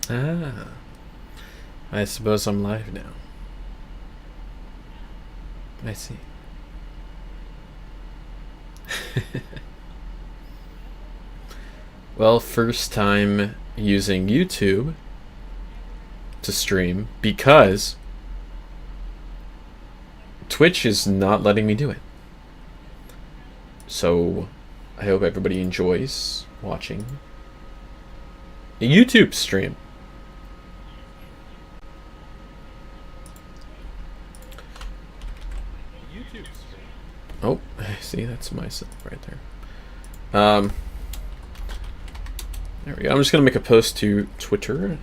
Ah, I suppose I'm live now. I see. Well, first time using YouTube to stream because Twitch is not letting me do it. So I hope everybody enjoys watching a YouTube stream. Oh, see, that's myself right there. There we go. I'm just gonna make a post to Twitter.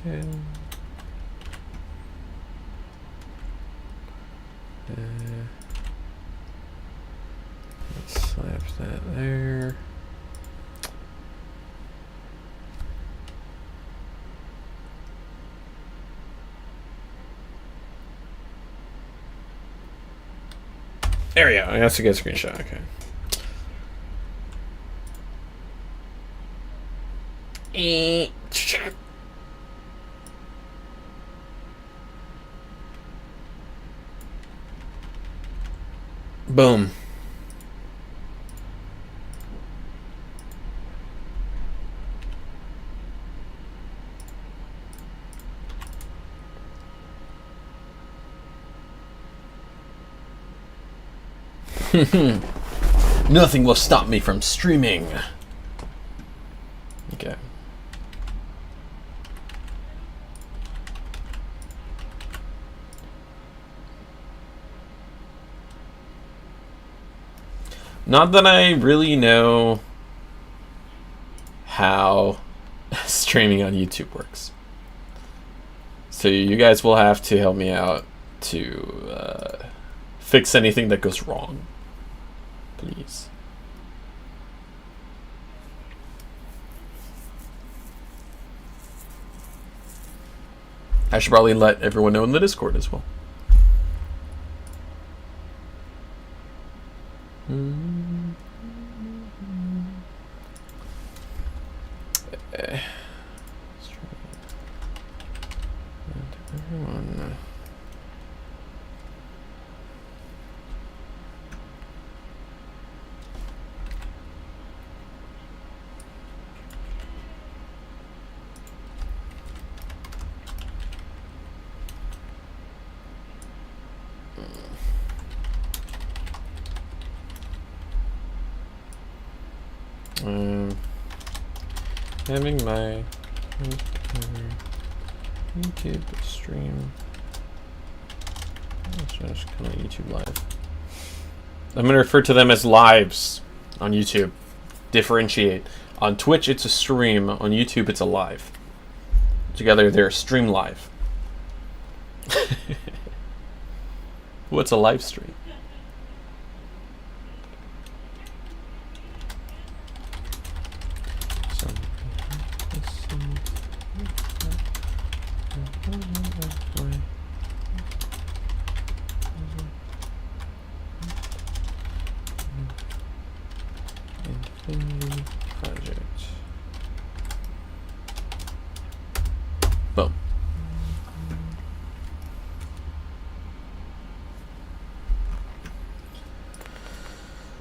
Okay. Let's slap that there. There we go. That's a good screenshot. Okay. Boom. Nothing will stop me from streaming. Okay. Not that I really know how streaming on YouTube works. So you guys will have to help me out to fix anything that goes wrong. Please. I should probably let everyone know in the Discord as well. Everyone. Having my YouTube stream. It's just kind of YouTube live. I'm going to refer to them as lives on YouTube. Differentiate. On Twitch, it's a stream. On YouTube, it's a live. Together, they're stream live. What's a live stream? Boom.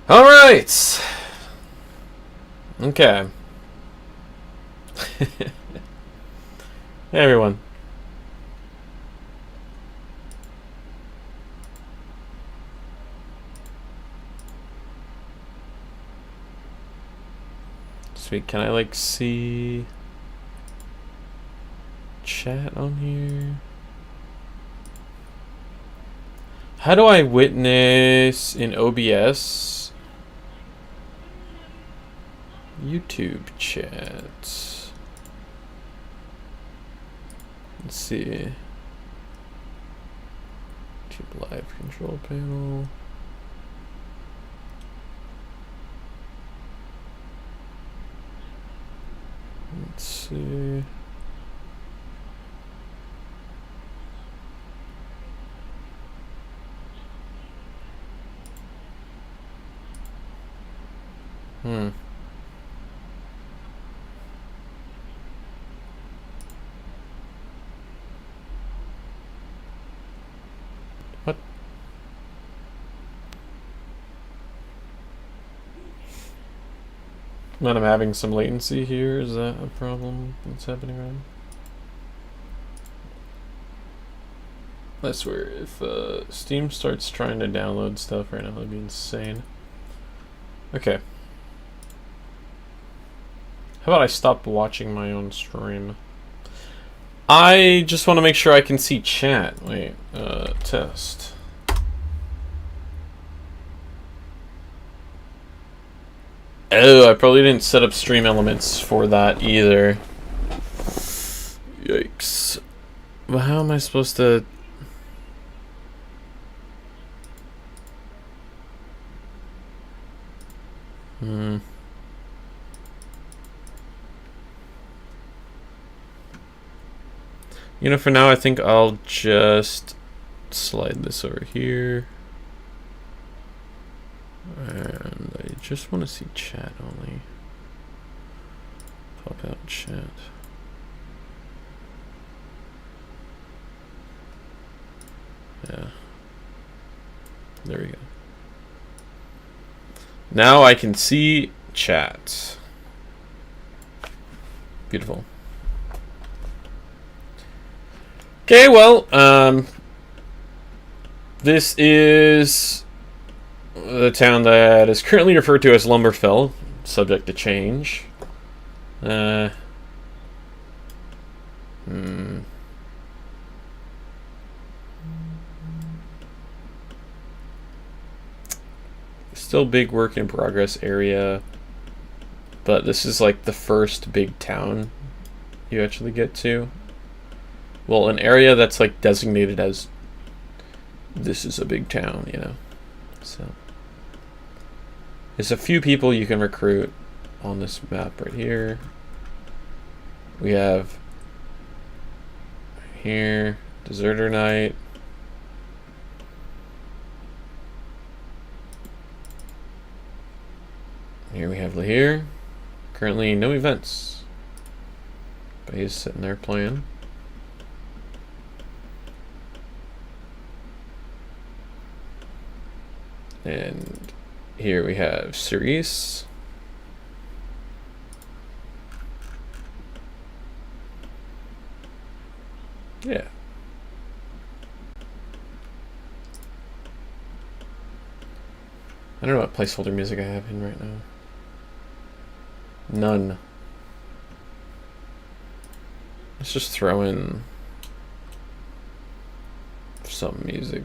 All right. Okay. Hey, everyone. Sweet. Can I like see chat on here? How do I witness in OBS? YouTube chat. Let's see. YouTube live control panel. Let's see. What? Man, I'm having some latency here. Is that a problem that's happening right now? I swear, if Steam starts trying to download stuff right now, that'd be insane. Okay. How about I stop watching my own stream? I just want to make sure I can see chat. Wait, test. Oh, I probably didn't set up stream elements for that either. Yikes. Well, how am I supposed to... You know, for now, I think I'll just slide this over here. And I just want to see chat only. Pop out chat. Yeah. There we go. Now I can see chat. Beautiful. Okay, well, this is the town that is currently referred to as Lumberfell, subject to change. Still big work in progress area, but this is like the first big town you actually get to. Well, an area that's like designated as this is a big town, you know. So there's a few people you can recruit on this map right here. We have here Deserter Knight. Here we have Lahir. Currently no events, but he's sitting there playing. And here we have Cerise. Yeah. I don't know what placeholder music I have in right now. None. Let's just throw in some music.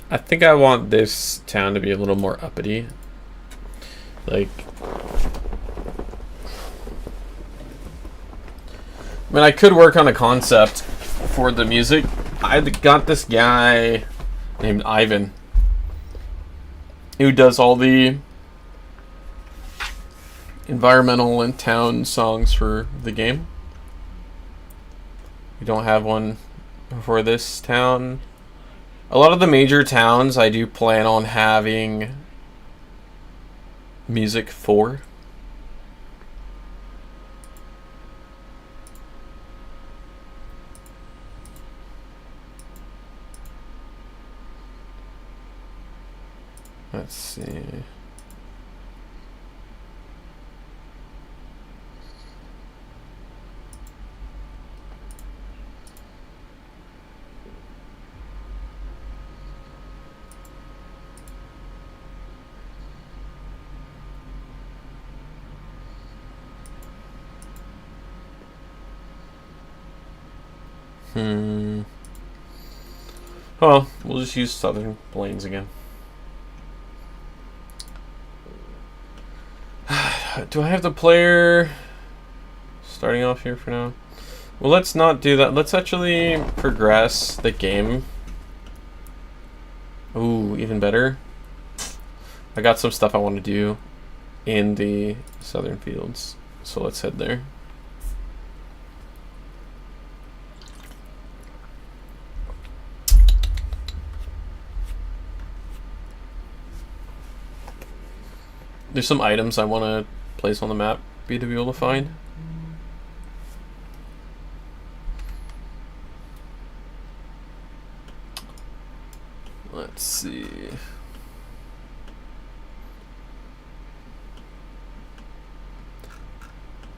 I think I want this town to be a little more uppity. Like, I mean, I could work on a concept for the music. I got this guy named Ivan who does all the environmental and town songs for the game. We don't have one for this town. A lot of the major towns I do plan on having music for. Let's see. Oh, we'll just use Southern Plains again. Do I have the player starting off here for now? Well, let's not do that. Let's actually progress the game. Ooh, even better. I got some stuff I want to do in the southern fields, so let's head there. There's some items I want to place on the map to be able to find. Let's see.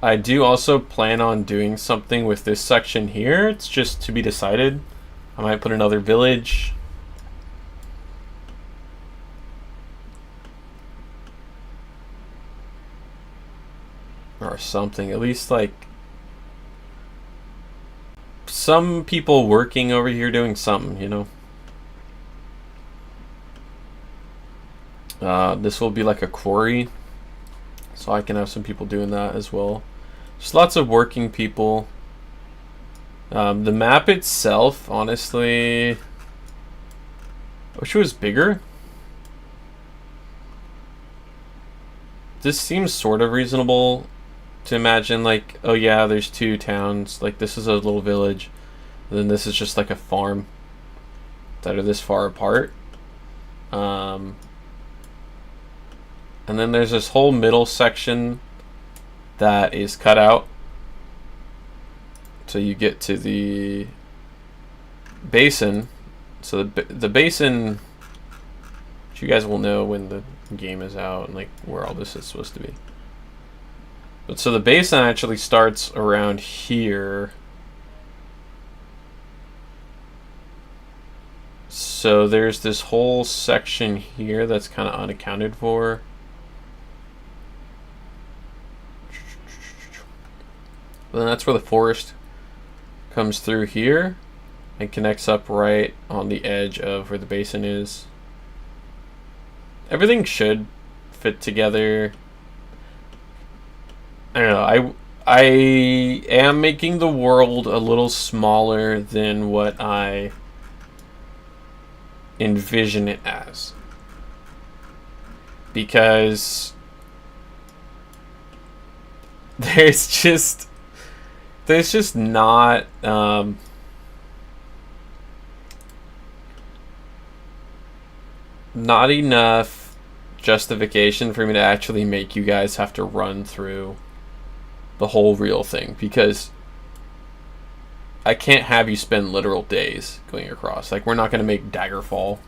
I do also plan on doing something with this section here. It's just to be decided. I might put another village. Or something. At least like some people working over here doing something, you know. This will be like a quarry, so I can have some people doing that as well. Just lots of working people. The map itself, honestly, I wish it was bigger. This seems sort of reasonable to imagine, like, oh yeah, there's two towns, like this is a little village, and then this is just like a farm that are this far apart. And then there's this whole middle section that is cut out. So you get to the basin. So the basin, which you guys will know when the game is out and like where all this is supposed to be. But so the basin actually starts around here. So there's this whole section here that's kind of unaccounted for. Then that's where the forest comes through here and connects up right on the edge of where the basin is. Everything should fit together. I don't know. I am making the world a little smaller than what I envision it as, because there's just not not enough justification for me to actually make you guys have to run through the whole real thing, because I can't have you spend literal days going across. Like, we're not going to make Daggerfall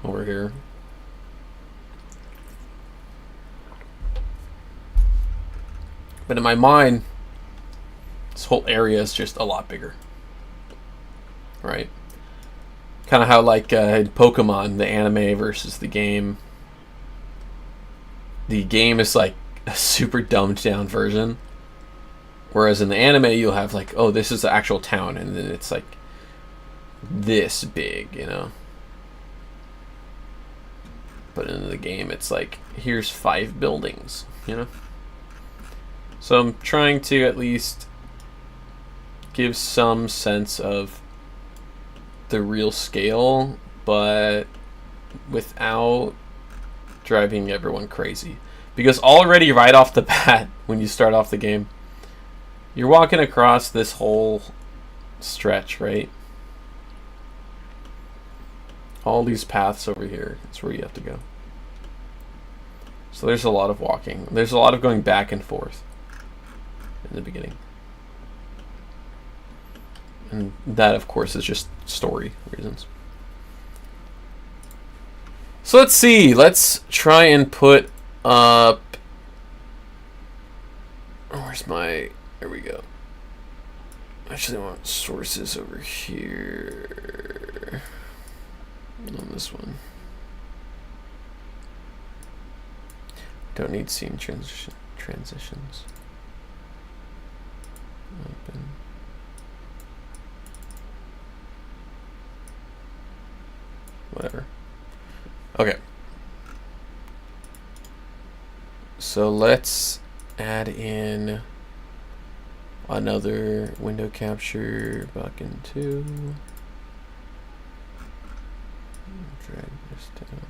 over here. But in my mind, this whole area is just a lot bigger. Right? Kind of how, like, in Pokemon, the anime versus the game. The game is, like, a super dumbed down version. Whereas in the anime, you'll have, like, oh, this is the actual town, and then it's, like, this big, you know? But in the game, it's, like, here's 5 buildings, you know? So I'm trying to at least give some sense of the real scale, but without driving everyone crazy. Because already right off the bat, when you start off the game, you're walking across this whole stretch, right? All these paths over here, that's where you have to go. So there's a lot of walking. There's a lot of going back and forth in the beginning. And that, of course, is just story reasons. So let's see. Let's try and put up... Where's my... There we go. Actually, I want sources over here. On this one. Don't need scene transitions. Open. whatever. Okay. So let's add in another window capture BAKIN 2. Drag this down.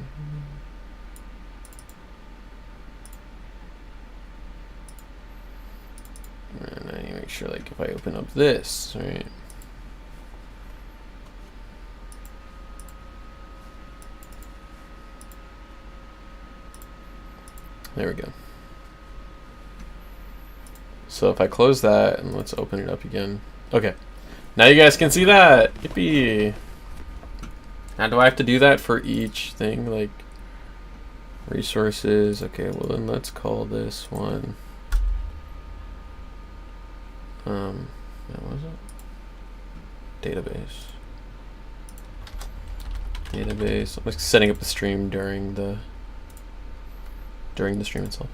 And I need to make sure, like, if I open up this, right? There we go. So if I close that, and let's open it up again. Okay. Now you guys can see that. Yippee. Now do I have to do that for each thing? Like, resources. Okay, well then let's call this one. What was it? Database. Database. I'm just setting up the stream during the stream itself.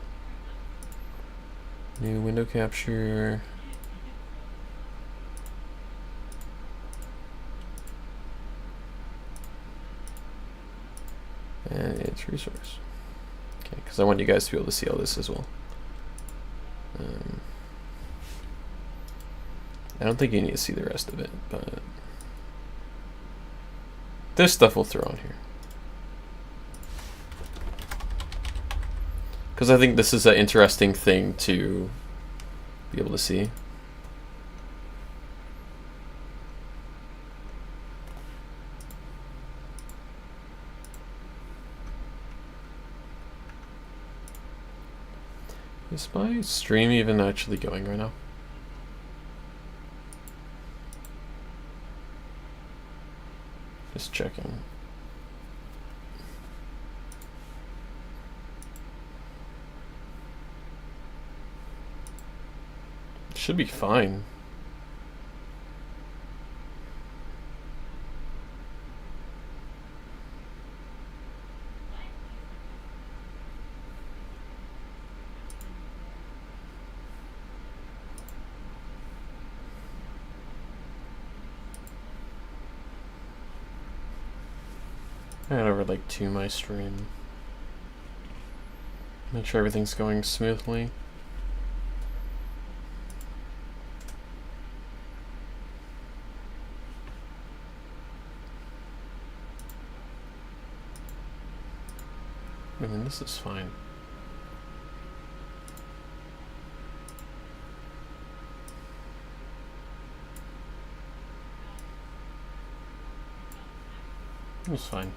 New window capture. And it's resource. Okay, because I want you guys to be able to see all this as well. I don't think you need to see the rest of it, but this stuff we'll throw on here. Because I think this is an interesting thing to be able to see. Is my stream even actually going right now? Just checking. It should be fine. Head over like to my stream. Make sure everything's going smoothly. I mean, this is fine. It was fine.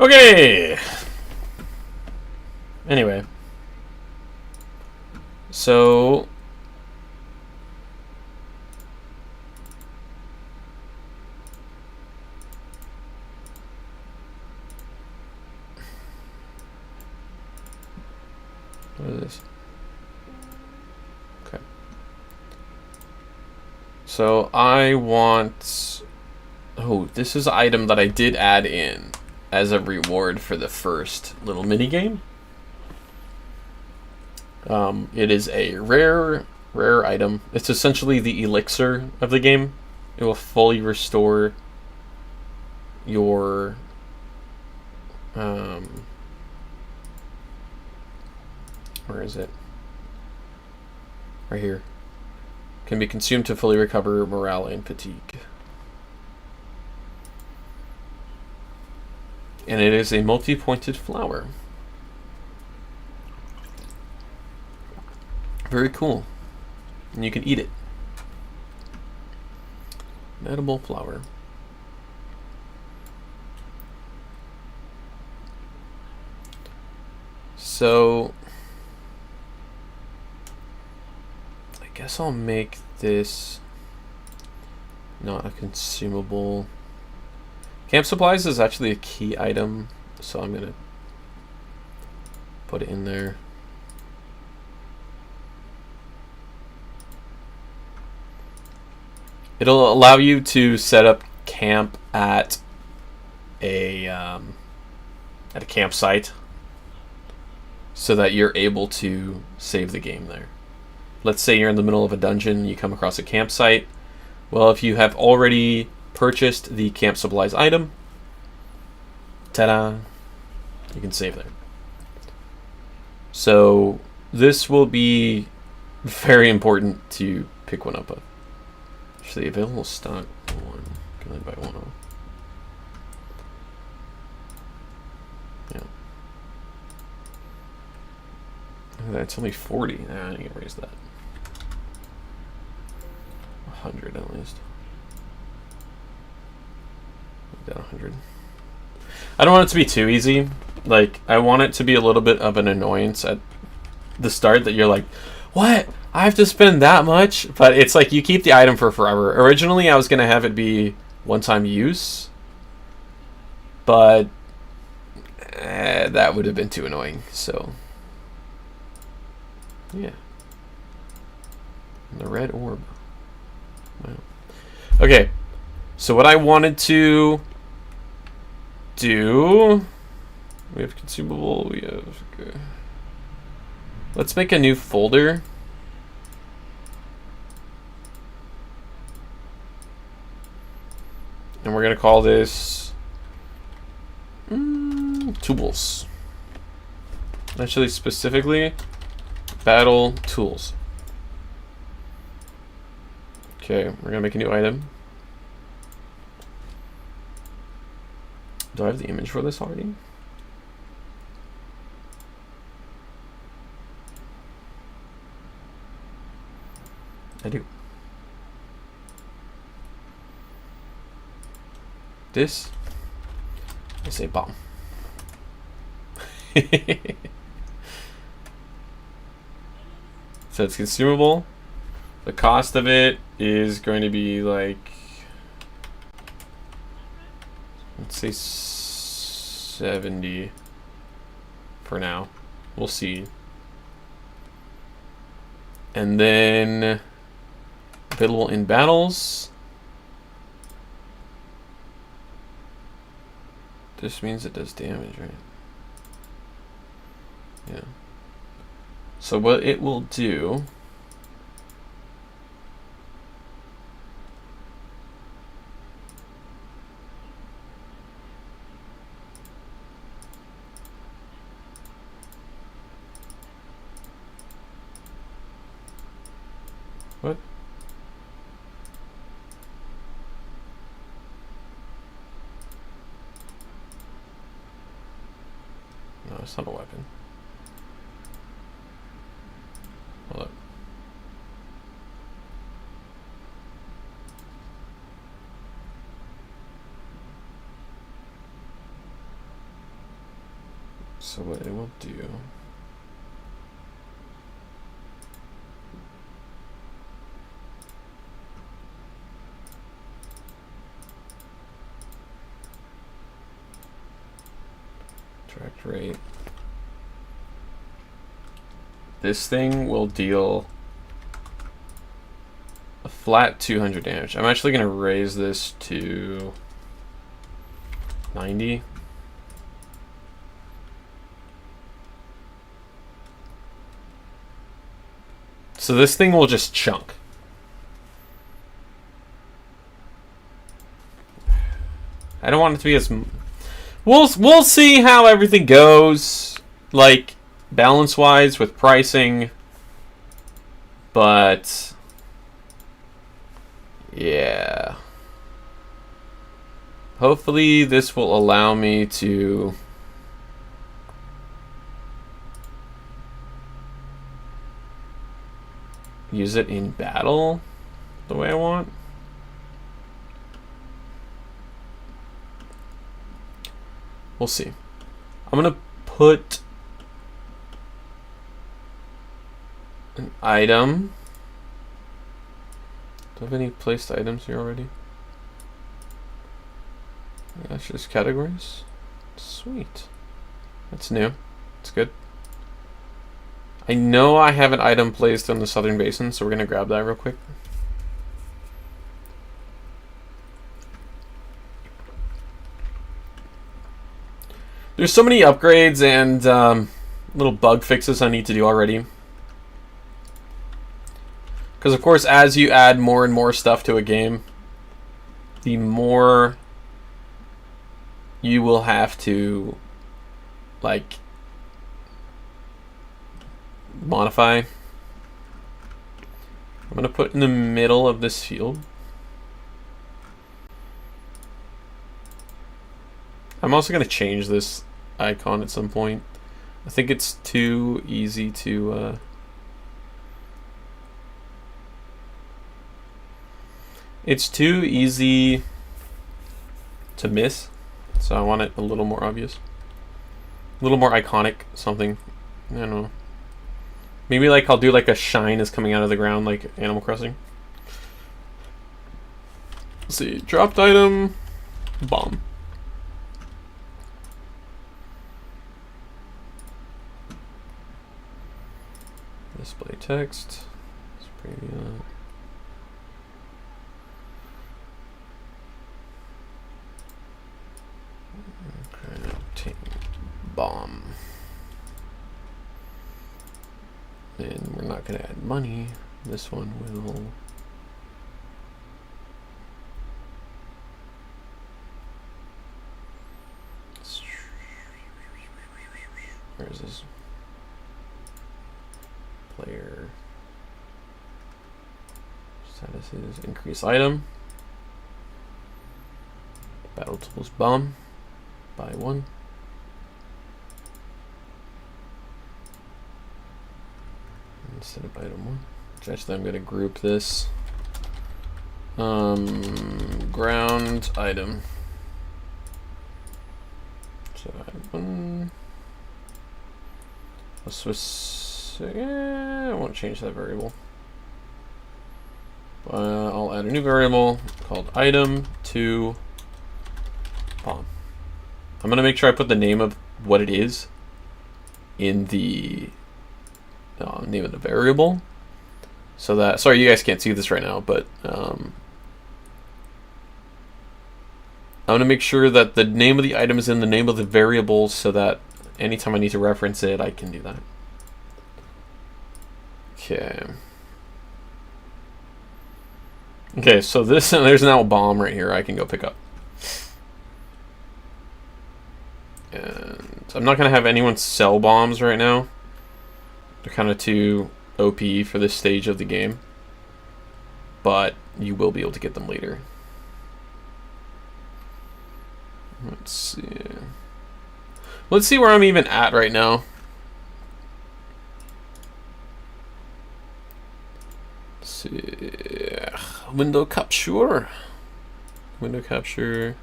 Okay. Anyway. So what is this? Okay. So I want, oh, this is an item that I did add in as a reward for the first little mini game. It is a rare item. It's essentially the elixir of the game. It will fully restore your where is it? Right here. Can be consumed to fully recover morale and fatigue. And it is a multi-pointed flower. Very cool. And you can eat it. An edible flower. So I guess I'll make this not a consumable. Camp supplies is actually a key item, so I'm gonna put it in there. It'll allow you to set up camp at a campsite so that you're able to save the game there. Let's say you're in the middle of a dungeon, you come across a campsite. Well, if you have already purchased the camp supplies item, ta-da, you can save there. So this will be very important to pick one up of. Actually, available stock one. Can I buy one of? Yeah. That's only 40. I need to raise that. 100 at least. Down 100. I don't want it to be too easy. Like, I want it to be a little bit of an annoyance at the start that you're like, what? I have to spend that much? But it's like you keep the item for forever. Originally, I was going to have it be one-time use. But that would have been too annoying. So, yeah. And the red orb. Wow. Okay. So what I wanted to do... We have consumable, we have... Okay. Let's make a new folder. And we're going to call this... tools. Actually, specifically, battle tools. Okay, we're going to make a new item. Do I have the image for this already? I do. This is a bomb. So it's consumable. The cost of it is going to be like, let's say 70 for now. We'll see. And then available in battles. This means it does damage, right? Yeah. So what it will do what? No, it's not a weapon. Hold up. So what it will do... Track rate. This thing will deal a flat 200 damage. I'm actually going to raise this to 90. So this thing will just chunk. I don't want it to be as... We'll see how everything goes, like, balance-wise with pricing. But... yeah. Hopefully this will allow me to... use it in battle the way I want. We'll see. I'm gonna put an item. Do I have any placed items here already? That's just categories. Sweet. That's new. It's good. I know I have an item placed on the southern basin, so we're gonna grab that real quick. There's so many upgrades and little bug fixes I need to do already. Because, of course, as you add more and more stuff to a game, the more you will have to, like, modify. I'm going to put in the middle of this field. I'm also going to change this icon at some point. I think it's too easy to... it's too easy to miss, so I want it a little more obvious. A little more iconic, something. I don't know. Maybe like I'll do like a shine is coming out of the ground like Animal Crossing. Let's see. Dropped item. Bomb. Display text. Okay, bomb. And we're not going to add money. This one will. Where is this? Player statuses. Increase item. Battle tools bomb. Buy one. Instead of item one. Actually, I'm going to group this. Ground item. So item one. I won't change that variable. I'll add a new variable called item to bomb. I'm going to make sure I put the name of what it is in the name of the variable. So that, sorry, you guys can't see this right now, but I'm going to make sure that the name of the item is in the name of the variable so that anytime I need to reference it, I can do that. Okay. Okay, so this, there's now a bomb right here I can go pick up. And I'm not going to have anyone sell bombs right now. They're kind of too OP for this stage of the game. But you will be able to get them later. Let's see. Let's see where I'm even at right now. Let's see. Window capture. Window capture.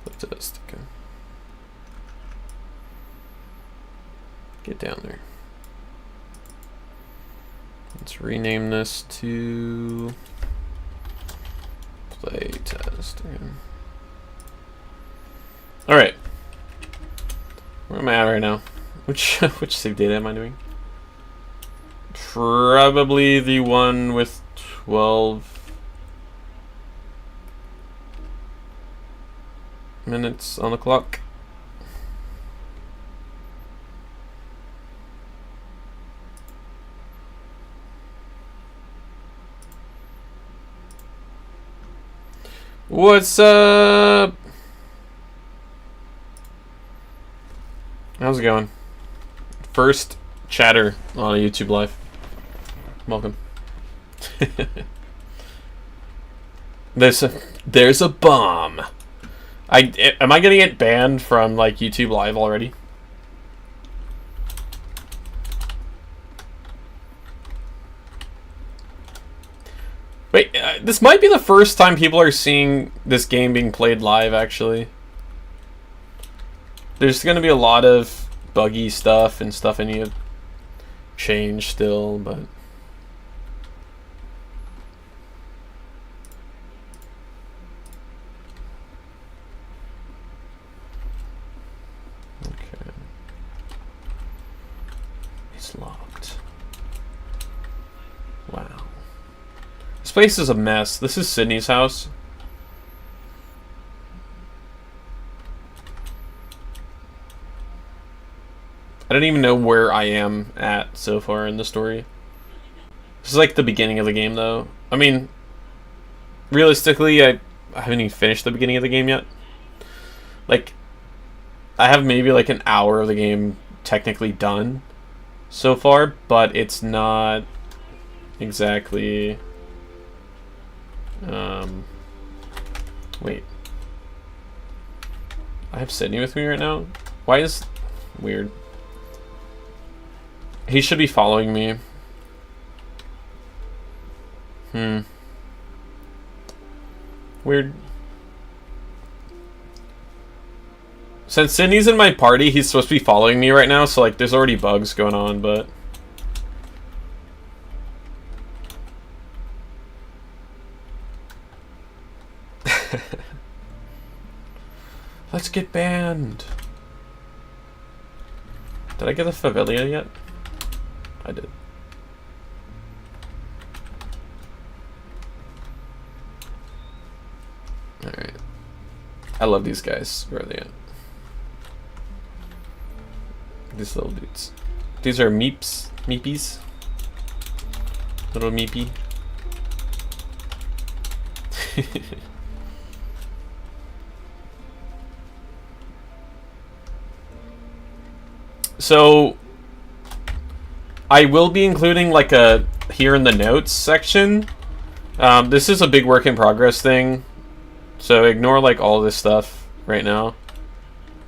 Playtest. Okay. Get down there. Let's rename this to playtest. All right. Where am I at right now? Which save data am I doing? Probably the one with 12 minutes on the clock. What's up? How's it going? First chatter on a YouTube live. Welcome. There's a bomb. Am I gonna get banned from like YouTube live already? Wait, this might be the first time people are seeing this game being played live, actually. There's going to be a lot of buggy stuff and stuff I need to change still, but... Okay. It's locked. Wow. This place is a mess. This is Sydney's house. I don't even know where I am at so far in the story. It's like the beginning of the game, though. I mean, realistically, I haven't even finished the beginning of the game yet. Like, I have maybe like an hour of the game technically done so far, but it's not exactly... Wait. I have Sydney with me right now? Why is... Weird. He should be following me. Weird. Since Sydney's in my party, he's supposed to be following me right now, so like there's already bugs going on, but... Let's get banned. Did I get a Favelia yet? I did. Alright. I love these guys. Where are they at? These little dudes. These are meeps. Meepies. Little meepy. So I will be including like a here in the notes section. This is a big work in progress thing, so ignore like all this stuff right now.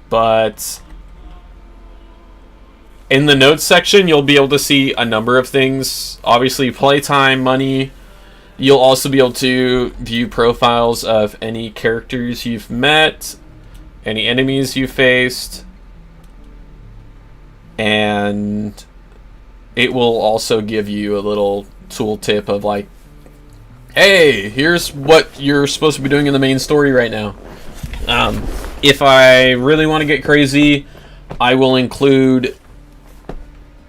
But in the notes section, you'll be able to see a number of things. Obviously, playtime, money. You'll also be able to view profiles of any characters you've met, any enemies you faced, and it will also give you a little tooltip of like, hey, here's what you're supposed to be doing in the main story right now. If I really want to get crazy, I will include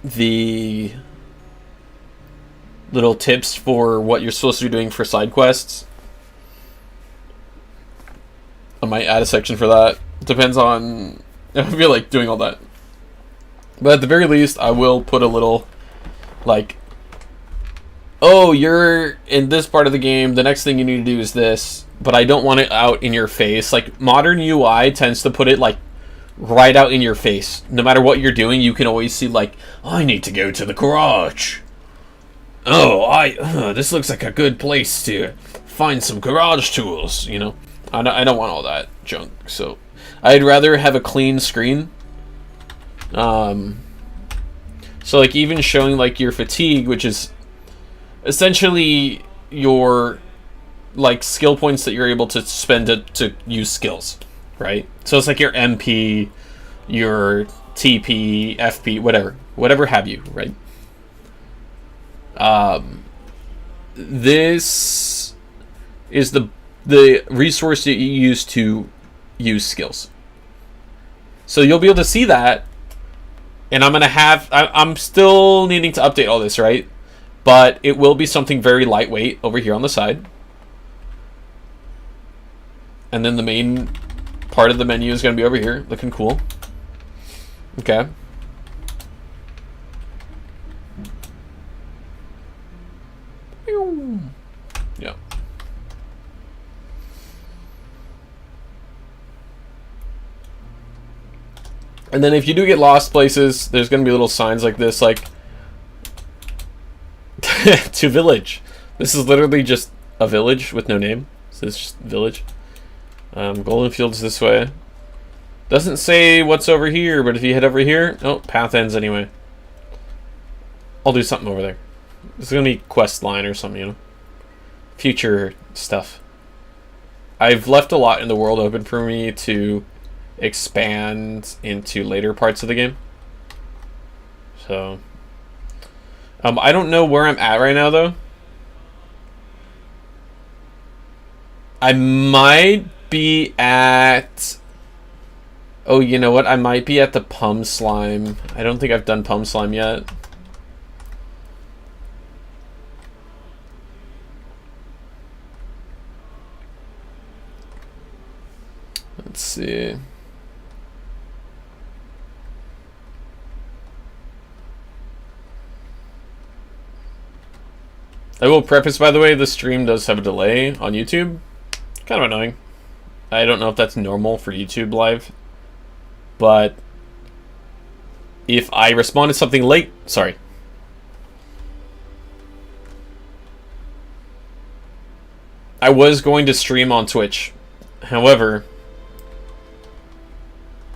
the little tips for what you're supposed to be doing for side quests. I might add a section for that. Depends on if I feel like doing all that. But at the very least, I will put a little, like, oh, you're in this part of the game, the next thing you need to do is this, but I don't want it out in your face. Like, modern UI tends to put it, like, right out in your face. No matter what you're doing, you can always see, like, I need to go to the garage. Oh, this looks like a good place to find some garage tools, you know? I don't want all that junk, so I'd rather have a clean screen. So, like, even showing, like, your fatigue, which is essentially your, like, skill points that you're able to spend to use skills, right? So it's like your MP, your TP, FP, whatever have you, right? This is the resource that you use to use skills. So you'll be able to see that, and I'm still needing to update all this, right? But it will be something very lightweight over here on the side. And then the main part of the menu is going to be over here, looking cool. Okay. Yeah. And then if you do get lost places, there's going to be little signs like this, like to village. This is literally just a village with no name. So it's just village. Golden Fields this way. Doesn't say what's over here, but if you head over here, oh, path ends anyway. I'll do something over there. This is gonna be quest line or something, you know. Future stuff. I've left a lot in the world open for me to expand into later parts of the game. So I don't know where I'm at right now though. I might be at, oh, you know what? I might be at the Pum Slime. I don't think I've done Pum Slime yet. Let's see. I will preface, by the way, the stream does have a delay on YouTube. Kind of annoying. I don't know if that's normal for YouTube Live, but if I respond to something late, sorry. I was going to stream on Twitch. However,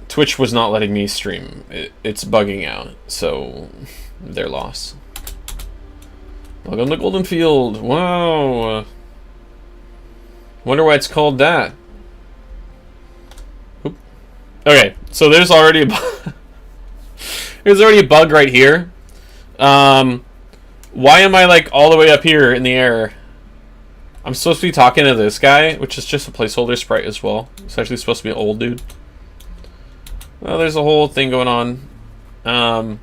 Twitch was not letting me stream. It's bugging out, so their loss. Welcome to Golden Field. Wow. Wonder why it's called that. Oop. Okay, so there's already a there's already a bug right here. Why am I like all the way up here in the air? I'm supposed to be talking to this guy, which is just a placeholder sprite as well. It's actually supposed to be an old dude. Well, there's a whole thing going on.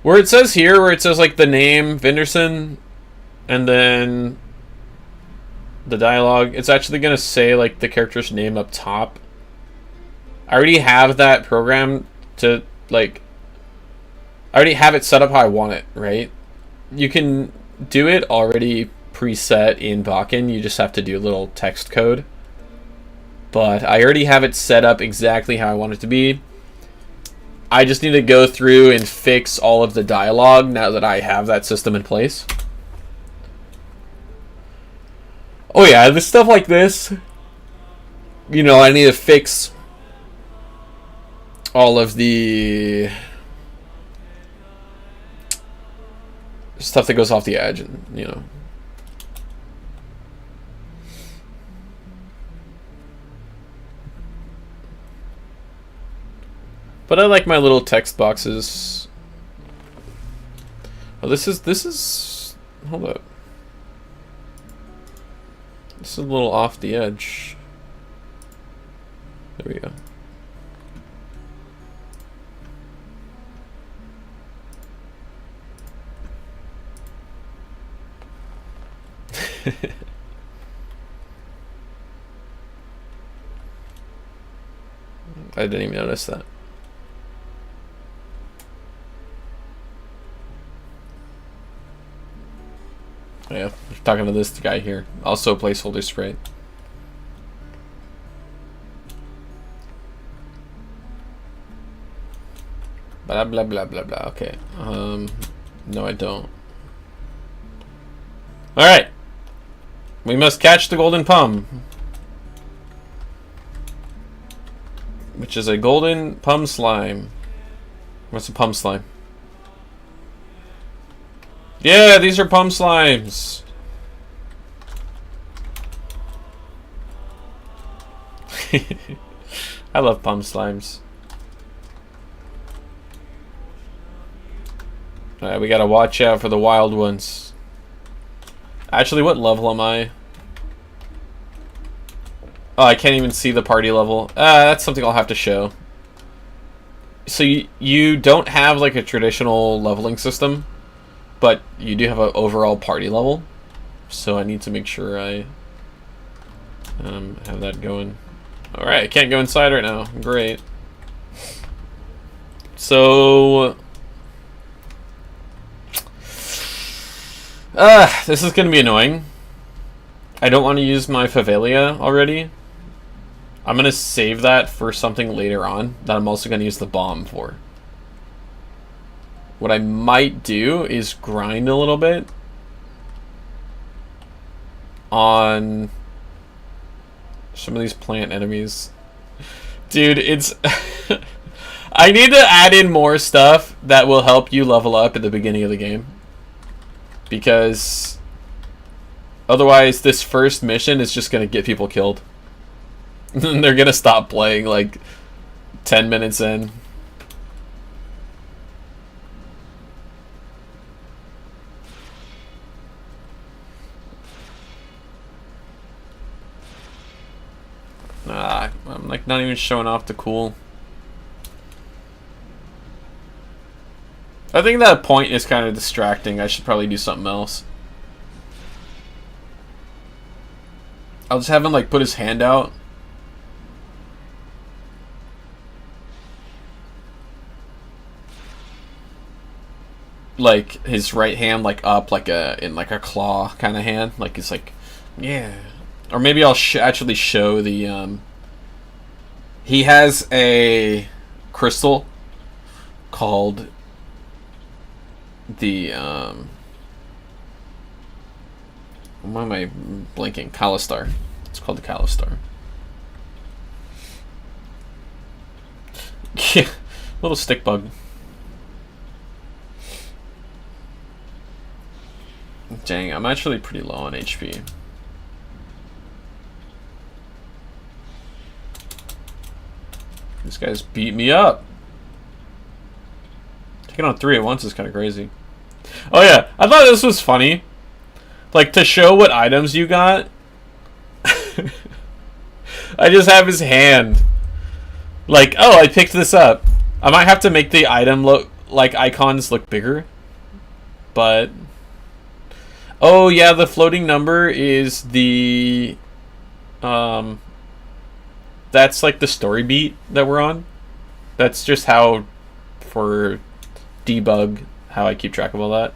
Where it says here, where it says like the name Vinderson, and then the dialogue, it's actually gonna say like the character's name up top. I already have that program to like. I already have it set up how I want it, right? You can do it already preset in BAKIN. You just have to do a little text code. But I already have it set up exactly how I want it to be. I just need to go through and fix all of the dialogue now that I have that system in place. Oh yeah, this stuff like this, you know, I need to fix all of the stuff that goes off the edge, and you know. But I like my little text boxes. Oh, this is hold up. This is a little off the edge. There we go. I didn't even notice that. Yeah, talking to this guy here. Also placeholder sprite. Blah blah blah blah blah. Okay. No, I don't. All right. We must catch the golden pum, which is a golden pum slime. What's a pum slime? Yeah, these are pum slimes. I love pum slimes. Alright, we gotta watch out for the wild ones. Actually, what level am I? Oh, I can't even see the party level. That's something I'll have to show. So you don't have like a traditional leveling system, but you do have an overall party level. So I need to make sure I have that going. Alright, I can't go inside right now. Great. So this is gonna be annoying. I don't want to use my Favelia already. I'm gonna save that for something later on that I'm also gonna use the bomb for. What I might do is grind a little bit on some of these plant enemies. Dude, it's I need to add in more stuff that will help you level up at the beginning of the game. Because otherwise this first mission is just going to get people killed. They're going to stop playing like 10 minutes in. I'm like not even showing off the cool. I think that point is kind of distracting. I should probably do something else. I'll just have him like put his hand out. like his right hand like up like in like a claw kind of hand, like it's like, yeah. Or maybe I'll actually show the he has a crystal called the why am I blinking? Calistar. It's called the Calistar. Yeah, little stick bug. Dang, I'm actually pretty low on HP. These guys beat me up. Taking on 3 at once is kind of crazy. Oh yeah, I thought this was funny. Like, to show what items you got, I just have his hand. Like, oh, I picked this up. I might have to make the item look, like, icons look bigger. But, oh yeah, the floating number is the, that's like the story beat that we're on. That's just how, for debug, how I keep track of all that.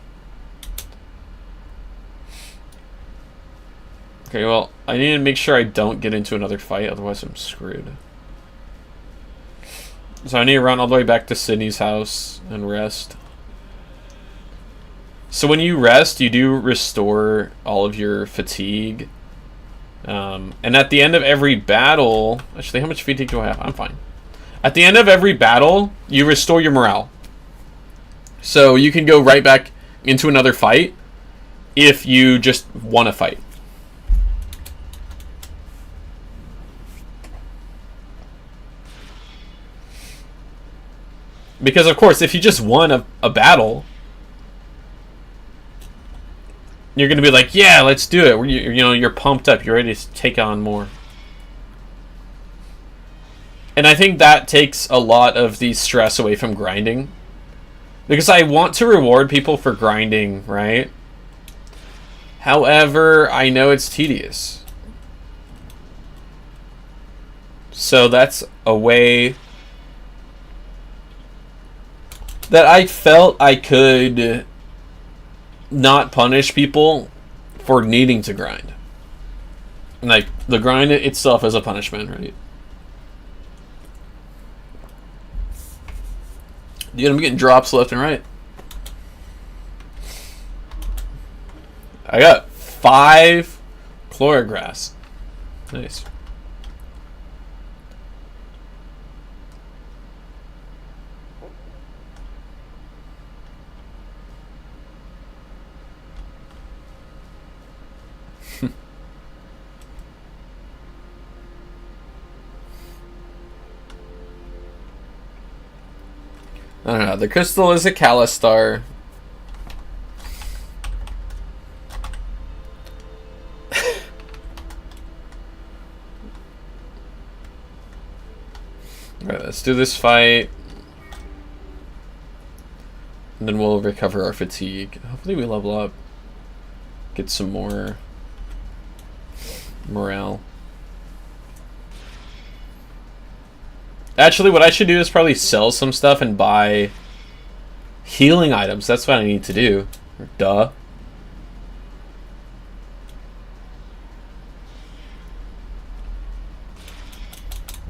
Okay, well, I need to make sure I don't get into another fight, otherwise I'm screwed. So I need to run all the way back to Sydney's house and rest. So when you rest, you do restore all of your fatigue. And at the end of every battle... Actually, how much fatigue do I have? I'm fine. At the end of every battle, you restore your morale. So you can go right back into another fight if you just want to fight. Because, of course, if you just won a battle, you're going to be like, yeah, let's do it. You know, you're pumped up. You're ready to take on more. And I think that takes a lot of the stress away from grinding. Because I want to reward people for grinding, right? However, I know it's tedious. So that's a way that I felt I could not punish people for needing to grind. Like, the grind itself is a punishment, right? Dude, I'm getting drops left and right. I got 5 chlorograss. Nice. I don't know. The crystal is a Calistar. Alright, let's do this fight. And then we'll recover our fatigue. Hopefully we level up. Get some more morale. Actually, what I should do is probably sell some stuff and buy healing items. That's what I need to do. Duh.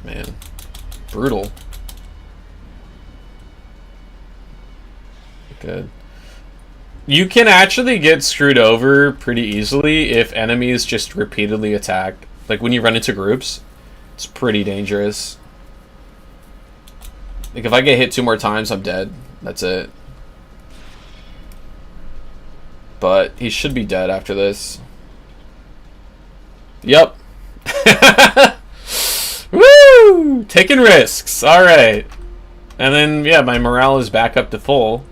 Man. Brutal. Good. You can actually get screwed over pretty easily if enemies just repeatedly attack. Like when you run into groups, it's pretty dangerous. Like, if I get hit 2 more times, I'm dead. That's it. But he should be dead after this. Yep. Woo! Taking risks. Alright. And then, yeah, my morale is back up to full.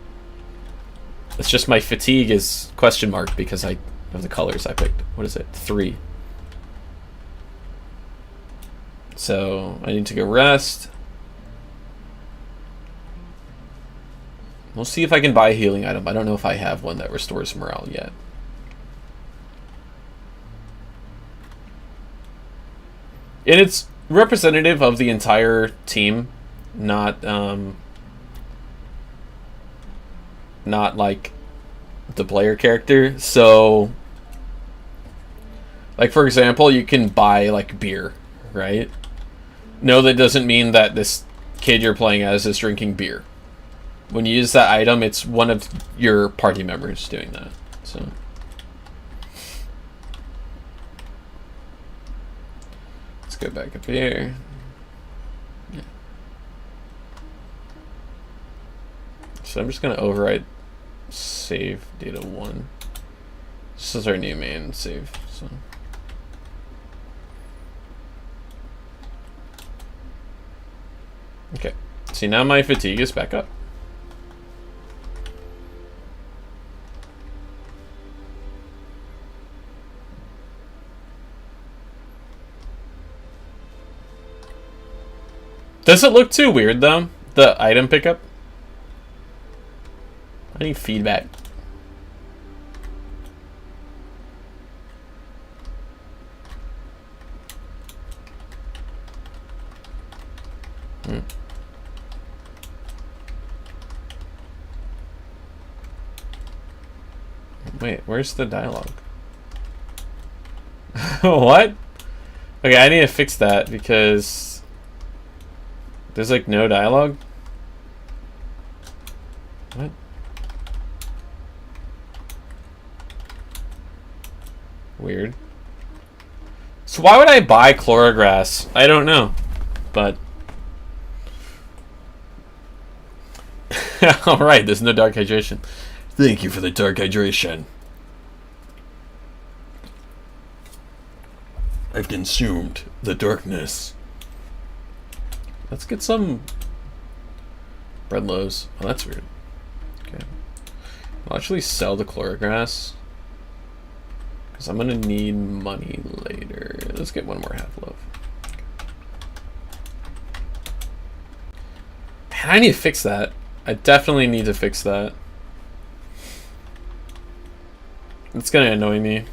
It's just my fatigue is question mark because I of the colors I picked. What is it? 3. So, I need to go rest. We'll see if I can buy a healing item. I don't know if I have one that restores morale yet. And it's representative of the entire team, not not like the player character. So, like for example, you can buy like beer, right? No, that doesn't mean that this kid you're playing as is drinking beer. When you use that item, it's one of your party members doing that. So, let's go back up here. Yeah. So I'm just gonna override save data 1. This is our new main save. So. Okay. See, now my fatigue is back up. Does it look too weird though? The item pickup? I need feedback. Wait, where's the dialogue? What? Okay, I need to fix that because there's like no dialogue. What? Weird. So why would I buy chlorograss? I don't know, but all right. There's no dark hydration. Thank you for the dark hydration. I've consumed the darkness. Let's get some bread loaves. Oh, that's weird. Okay. I'll actually sell the chlorograss because I'm gonna need money later. Let's get one more half loaf. Man, I need to fix that. I definitely need to fix that. It's gonna annoy me.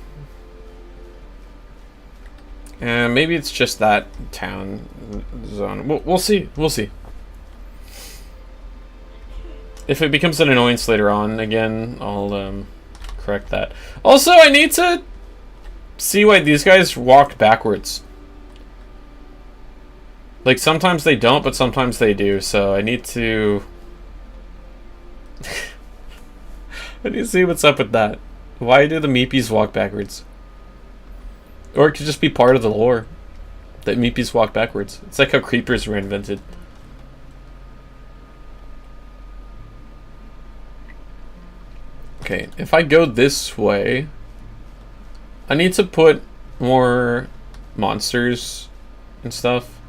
And maybe it's just that town zone. We'll see. We'll see. If it becomes an annoyance later on, again, I'll correct that. Also, I need to see why these guys walk backwards. Like, sometimes they don't, but sometimes they do. So I need to... I need to see what's up with that. Why do the meepies walk backwards? Or it could just be part of the lore that meepies walk backwards. It's like how creepers were invented. Okay, if I go this way, I need to put more monsters and stuff.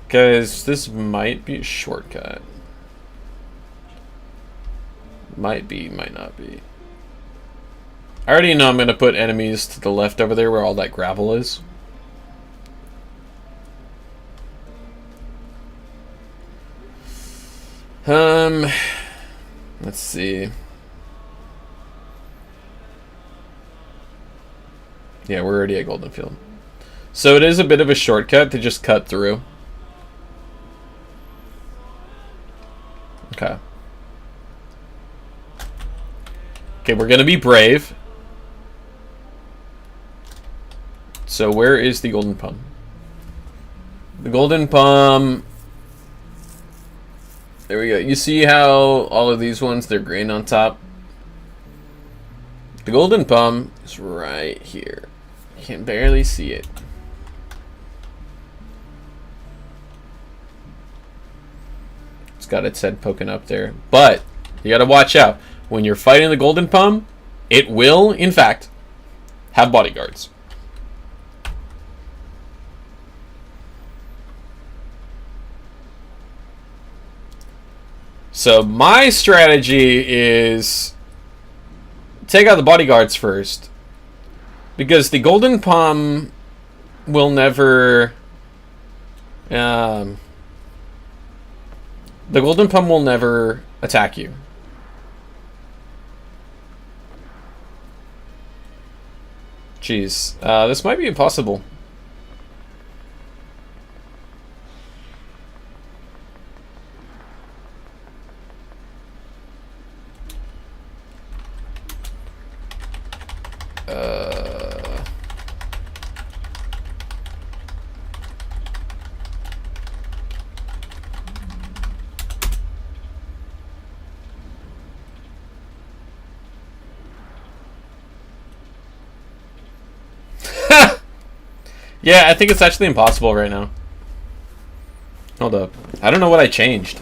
Because this might be a shortcut. Might be, might not be. I already know I'm going to put enemies to the left over there where all that gravel is. Let's see. Yeah, we're already at Golden Field. So it is a bit of a shortcut to just cut through. Okay. Okay, we're gonna be brave. So where is the golden pump? The golden pump. There we go. You see how all of these ones, they're green on top? The golden pump is right here. You can barely see it. It's got its head poking up there. But you gotta watch out. When you're fighting the golden pump, it will, in fact, have bodyguards. So my strategy is take out the bodyguards first, because the golden pump will never the golden pump will never attack you. Jeez, this might be impossible. Yeah, I think it's actually impossible right now. Hold up. I don't know what I changed.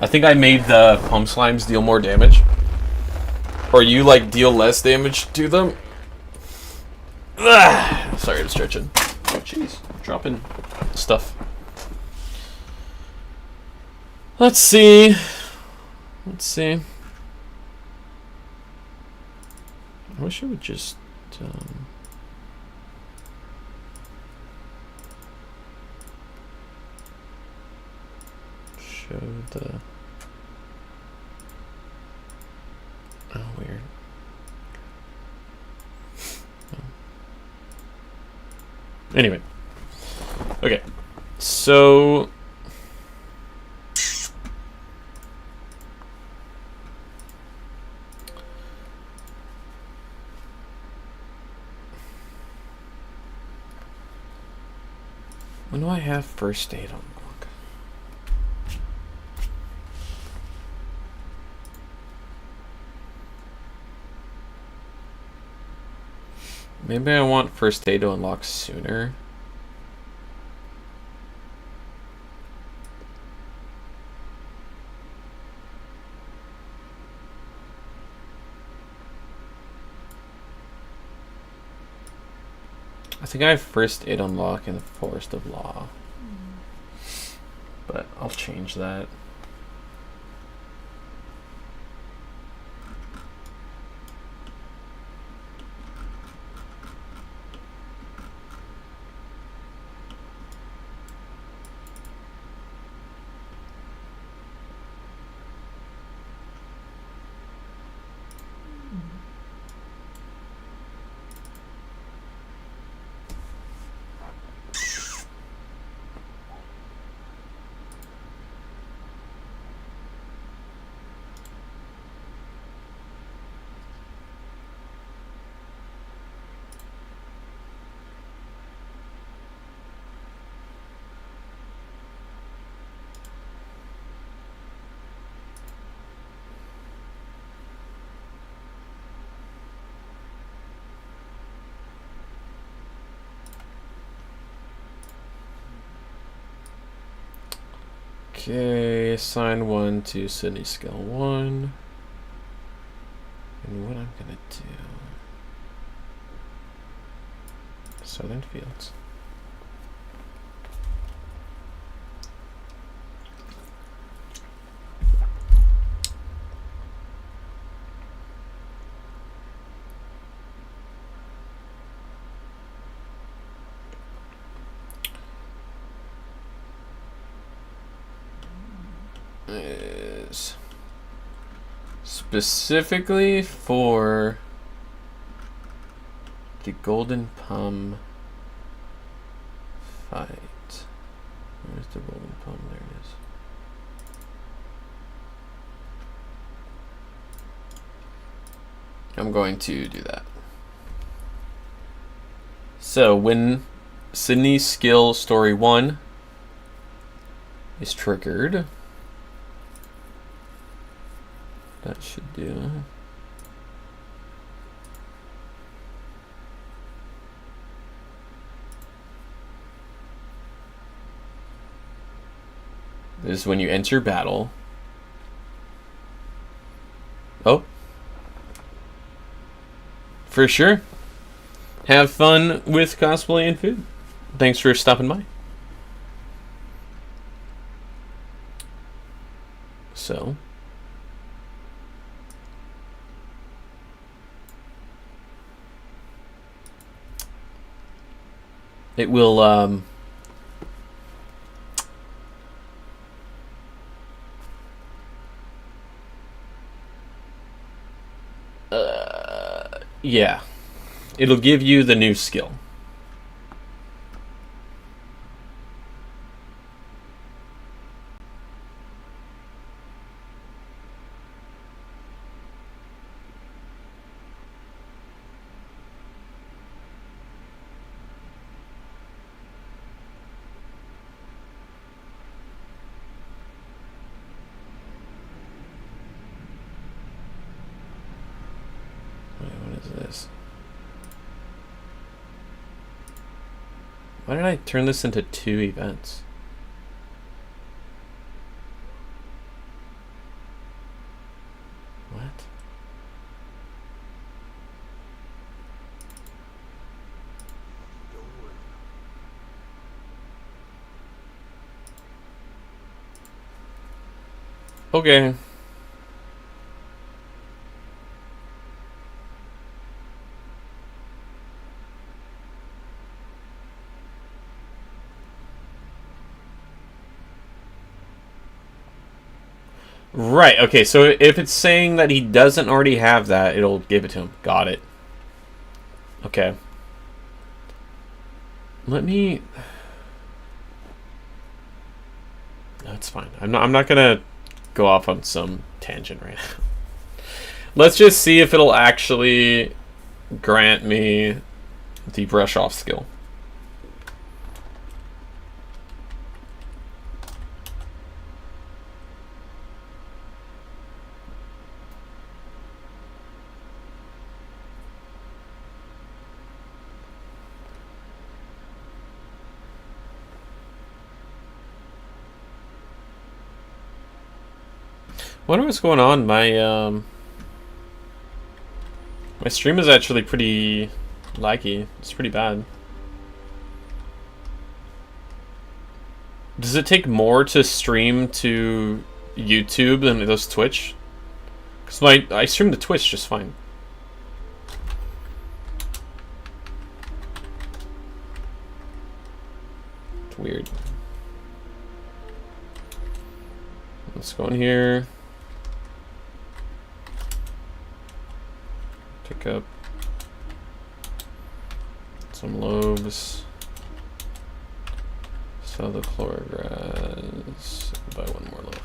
I think I made the pump slimes deal more damage. Or you, like, deal less damage to them. Ugh. Sorry, I'm stretching. Oh, jeez. Dropping stuff. Let's see. Let's see. I wish I would just... show the... Oh, weird. Oh. Anyway. Okay. So... when do I have first aid on lock? Maybe I want first aid to unlock sooner. I think I have first aid unlock in the Forest of Law. But I'll change that. Okay, assign 1 to Sydney skill 1. And what I'm gonna do... Southern Fields. Is specifically for the Golden Pum fight. Where's the Golden Pum? There it is. I'm going to do that. So when Sydney's skill story 1 is triggered, that should do. This is when you enter battle. Oh. For sure. Have fun with cosplay and food. Thanks for stopping by. So. It will, yeah. It'll give you the new skill. Wait, what is this? Why did I turn this into 2 events? What? Okay. Right, okay, so if it's saying that he doesn't already have that, it'll give it to him. Got it. Okay. Let me... No, it's fine. I'm not gonna go off on some tangent right now. Let's just see if it'll actually grant me the brush off skill. I wonder what's going on. My stream is actually pretty laggy. It's pretty bad. Does it take more to stream to YouTube than it does Twitch? Because I stream to Twitch just fine. It's weird. Let's go in here. Pick up some lobes. Sell the chlorograss. Buy one more loaf.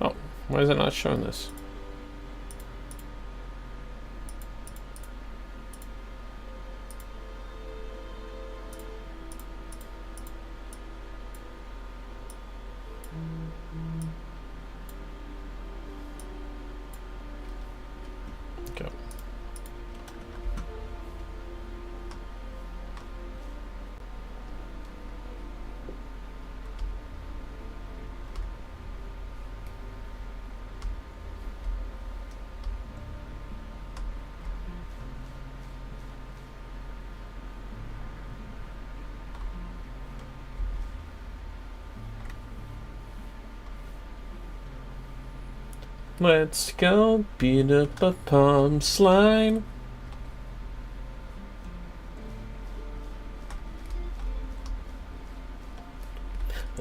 Okay. Oh, why is it not showing this? Go. Let's go beat up a palm slime.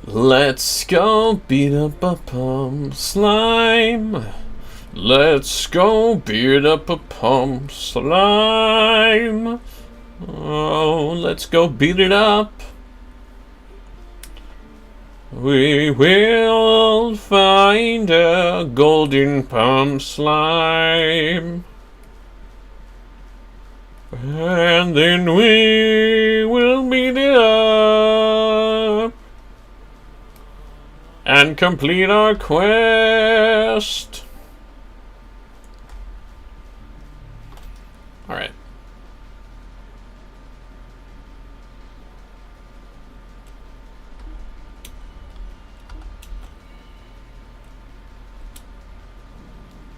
Let's go beat up a palm slime. Let's go beat up a palm slime. Oh, let's go beat it up. We will find a golden palm slime, and then we will beat it up and complete our quest. All right.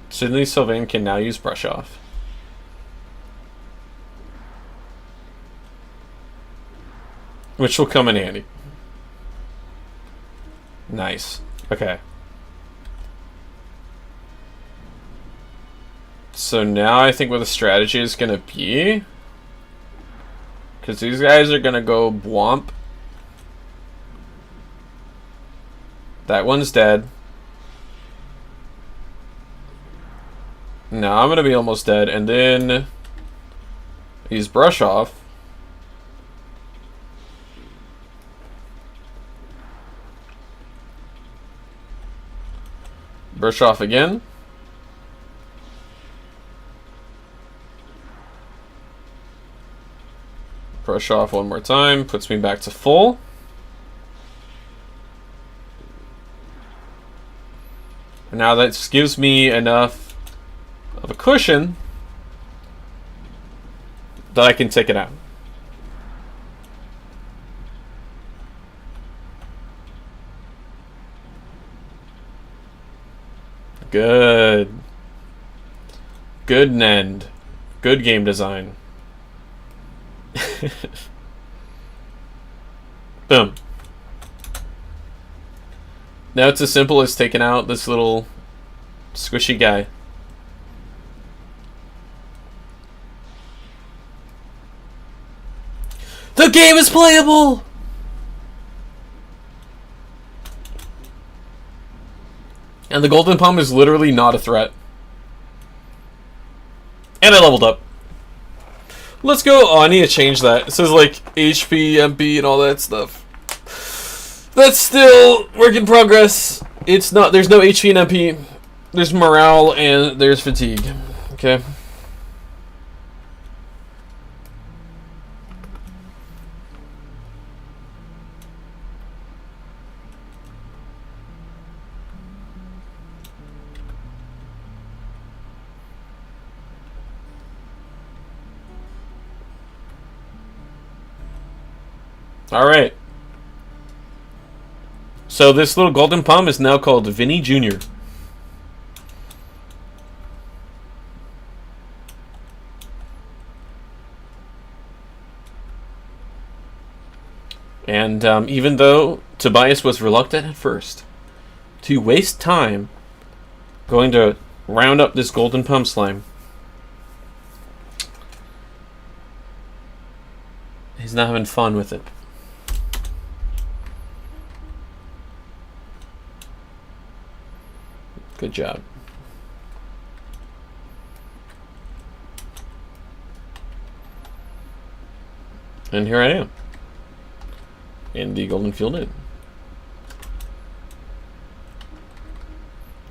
Sydney Sylvain can now use brush off. Which will come in handy. Nice. Okay. So now I think what the strategy is going to be, because these guys are going to go Bwomp. That one's dead. Now I'm gonna be almost dead, and then use brush off. Brush off again. Brush off one more time, puts me back to full. Now that just gives me enough of a cushion that I can take it out. Good. Good NEnd. Good game design. Boom. Now it's as simple as taking out this little squishy guy. The game is playable! And the golden palm is literally not a threat. And I leveled up. Let's go. Oh, I need to change that. It says like HP, MP, and all that stuff. That's still work in progress. It's not. There's no HP and MP. There's morale and there's fatigue. Okay. Alright. So this little golden palm is now called Vinny Jr. And even though Tobias was reluctant at first to waste time going to round up this golden palm slime, he's not having fun with it. Good job. And here I am in the Golden Field Inn.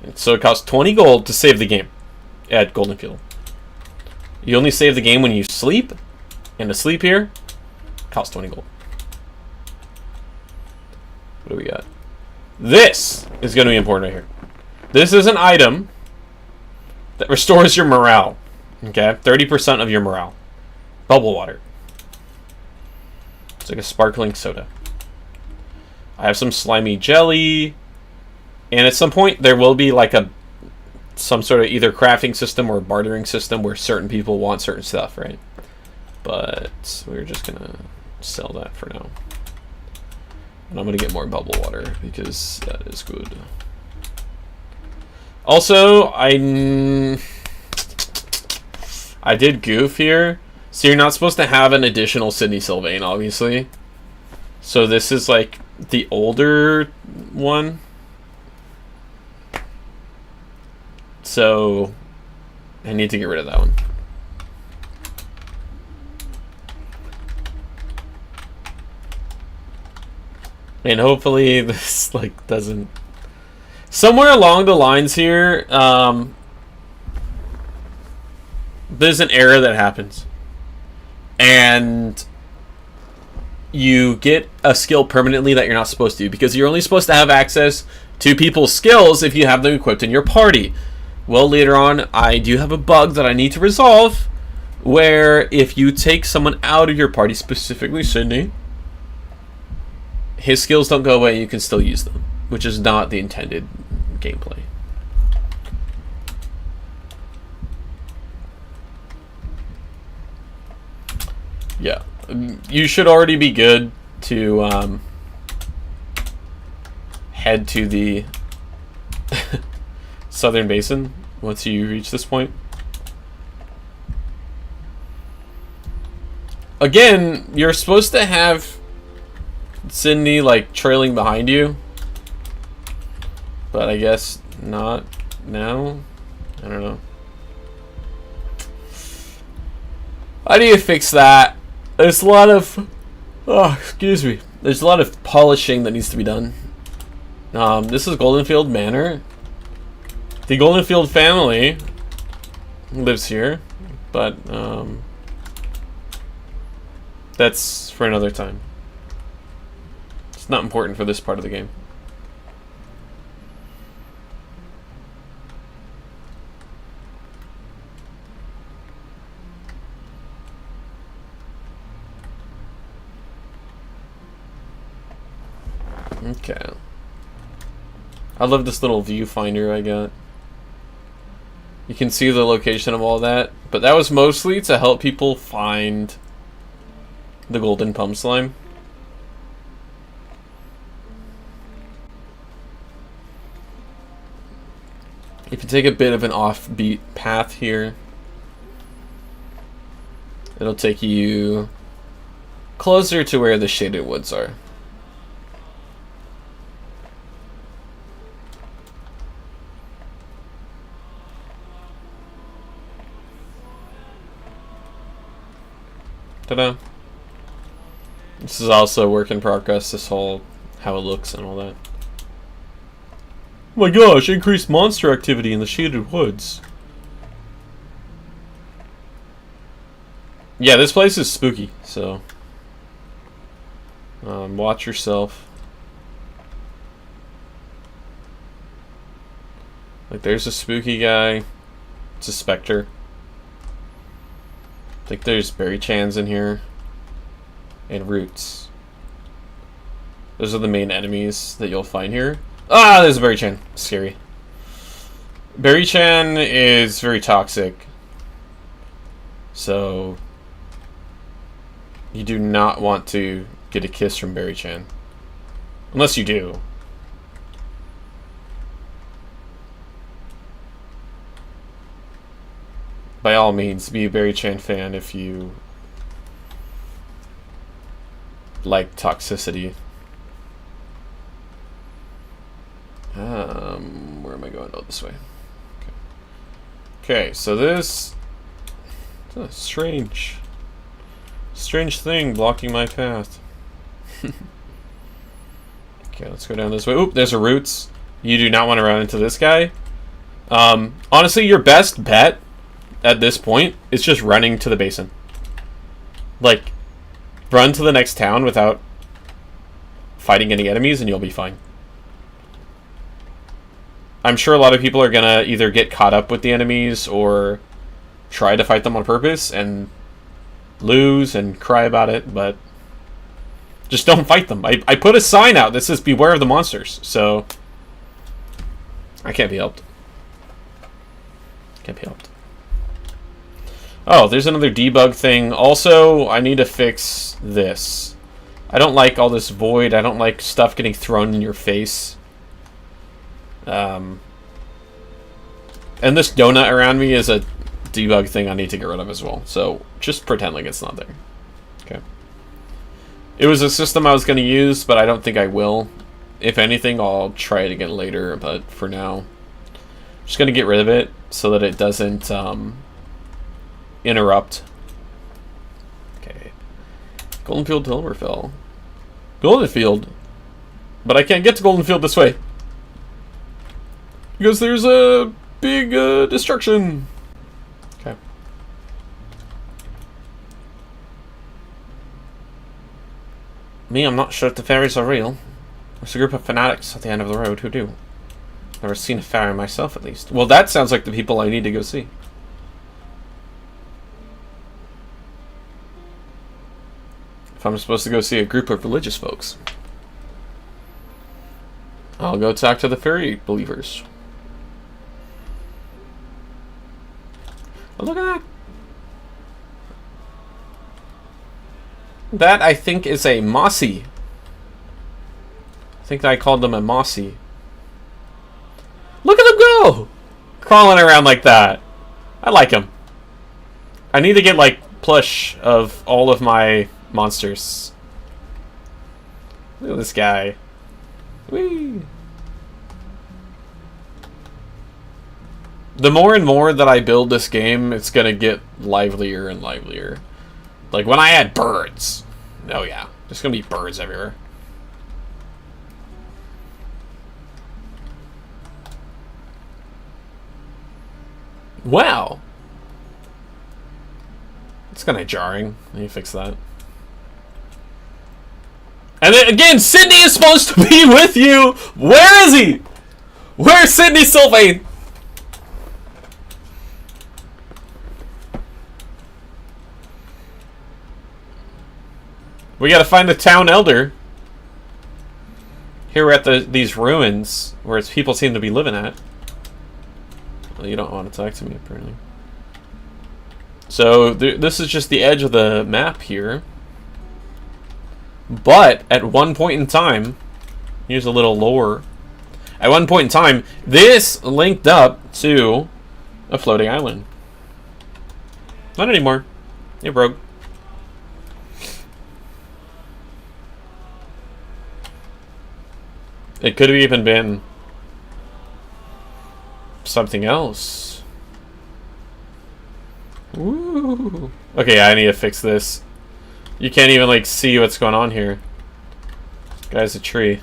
And so it costs 20 gold to save the game at Golden Field. You only save the game when you sleep, and to sleep here costs 20 gold. What do we got? This is going to be important right here. This is an item that restores your morale. Okay? 30% of your morale. Bubble water. It's like a sparkling soda. I have some slimy jelly. And at some point there will be like some sort of either crafting system or bartering system where certain people want certain stuff, right? But we're just gonna sell that for now. And I'm gonna get more bubble water because that is good. Also, I did goof here. So you're not supposed to have an additional Sydney Sylvain, obviously. So this is like the older one. So I need to get rid of that one. And hopefully this like doesn't. Somewhere along the lines here, there's an error that happens. And you get a skill permanently that you're not supposed to, because you're only supposed to have access to people's skills if you have them equipped in your party. Well, later on, I do have a bug that I need to resolve, where if you take someone out of your party, specifically Sydney, his skills don't go away, you can still use them, which is not the intended gameplay. Yeah, you should already be good to head to the Southern Basin once you reach this point. Again, you're supposed to have Sydney like trailing behind you, but I guess not now. I don't know. How do you fix that? There's a lot of excuse me. There's a lot of polishing that needs to be done. This is Goldenfield Manor. The Goldenfield family lives here, but that's for another time. It's not important for this part of the game. Okay. I love this little viewfinder I got. You can see the location of all that, but that was mostly to help people find the golden pump slime. If you take a bit of an offbeat path here, it'll take you closer to where the shaded woods are. Ta-da. This is also a work in progress, this whole how it looks and all that. Oh my gosh, increased monster activity in the shaded woods. Yeah, this place is spooky, so watch yourself. Like, there's a spooky guy. It's a specter. I think there's berry chans in here. And roots. Those are the main enemies that you'll find here. Ah, there's a berry chan. Scary. Berry chan is very toxic. So you do not want to get a kiss from berry chan. Unless you do. By all means, be a berry chan fan if you like toxicity. Where am I going? Oh, this way. Okay, so this is a strange thing blocking my path. Okay, let's go down this way. Oop, there's a roots. You do not want to run into this guy. Honestly, your best bet at this point is just running to the basin. Like, run to the next town without fighting any enemies and you'll be fine. I'm sure a lot of people are gonna either get caught up with the enemies or try to fight them on purpose and lose and cry about it, but just don't fight them. I put a sign out that says beware of the monsters, so I can't be helped. Can't be helped. Oh, there's another debug thing. Also, I need to fix this. I don't like all this void. I don't like stuff getting thrown in your face. And this donut around me is a debug thing I need to get rid of as well. So just pretend like it's not there. Okay. It was a system I was going to use, but I don't think I will. If anything, I'll try it again later. But for now, I'm just going to get rid of it so that it doesn't interrupt. Okay. Goldenfield to Elmerfell. Goldenfield. But I can't get to Goldenfield this way. Because there's a big destruction. Okay. Me, I'm not sure if the fairies are real. There's a group of fanatics at the end of the road who do. Never seen a fairy myself, at least. Well, that sounds like the people I need to go see. If I'm supposed to go see a group of religious folks, I'll go talk to the fairy believers. Oh, look at that. That, I think, is a mossy. I think I called them a mossy. Look at them go! Crawling around like that. I like them. I need to get, like, plush of all of my monsters. Look at this guy. Whee! The more and more that I build this game, it's gonna get livelier and livelier. Like when I add birds. Oh yeah, there's gonna be birds everywhere. Wow. It's kinda jarring. Let me fix that. And then again, Sydney is supposed to be with you! Where is he? Where's Sydney Sylvain? We gotta find the town elder. Here we're at these ruins where people seem to be living at. Well, you don't want to talk to me, apparently. So this is just the edge of the map here. But at one point in time, here's a little lore. At one point in time, this linked up to a floating island. Not anymore. It broke. It could have even been something else. Woo. Okay, I need to fix this. You can't even like see what's going on here. This guy's a tree.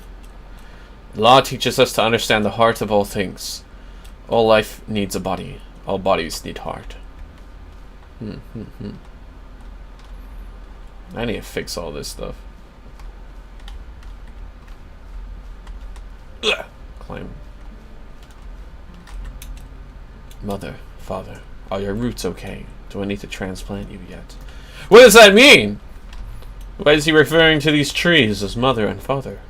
Law teaches us to understand the heart of all things. All life needs a body. All bodies need heart. I need to fix all this stuff. Ugh. Climb. Mother, father, are your roots okay? Do I need to transplant you yet? What does that mean? Why is he referring to these trees as mother and father?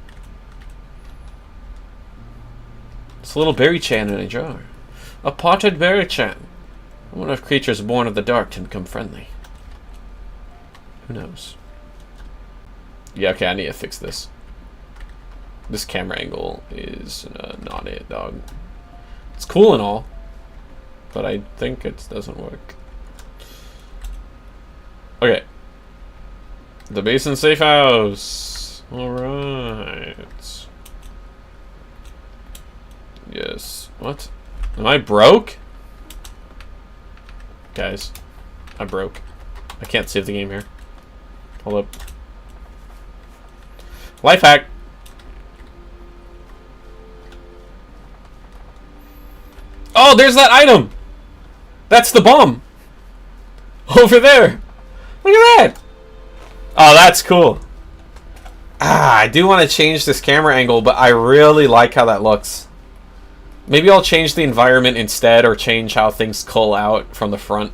It's a little berry chan in a jar. A potted berry chan. I wonder if creatures born of the dark can become friendly. Who knows? Yeah, okay, I need to fix this. This camera angle is not it, dog. It's cool and all, but I think it doesn't work. Okay. The Basin Safe House. Alright. Yes. What? Am I broke? Guys, I broke. I can't save the game here. Hold up. Life hack. Oh, there's that item! That's the bomb! Over there! Look at that! Oh, that's cool. Ah, I do want to change this camera angle, but I really like how that looks. Maybe I'll change the environment instead, or change how things cull out from the front.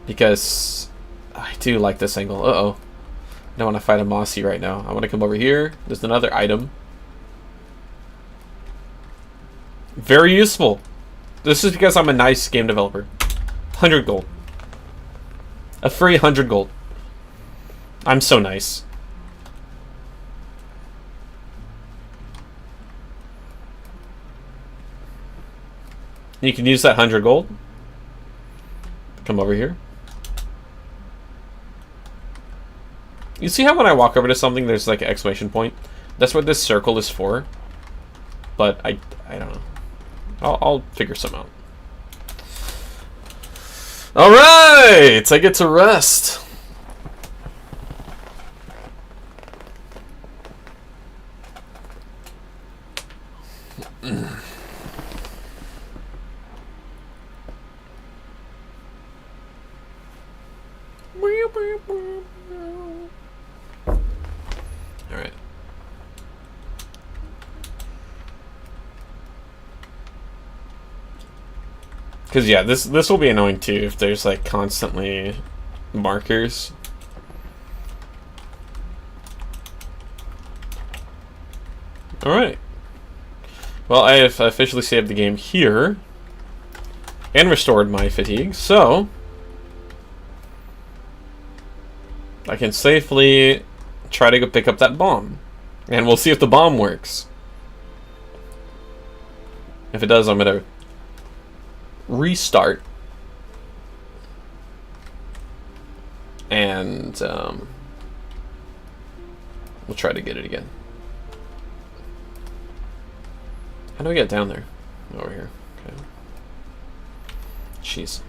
Because I do like this angle. Uh-oh. I don't want to fight a Mossy right now. I want to come over here. There's another item. Very useful. This is because I'm a nice game developer. 100 gold. A free 100 gold. I'm so nice. You can use that 100 gold. Come over here. You see how when I walk over to something there's like an exclamation point? That's what this circle is for. But I don't know. I'll figure some out. Alright! I get to rest. Alright. Because yeah, this will be annoying too if there's like constantly markers. Alright. Well, I have officially saved the game here and restored my fatigue, so I can safely try to go pick up that bomb. And we'll see if the bomb works. If it does, I'm gonna restart. And we'll try to get it again. How do we get down there? Over here. Okay. Jeez.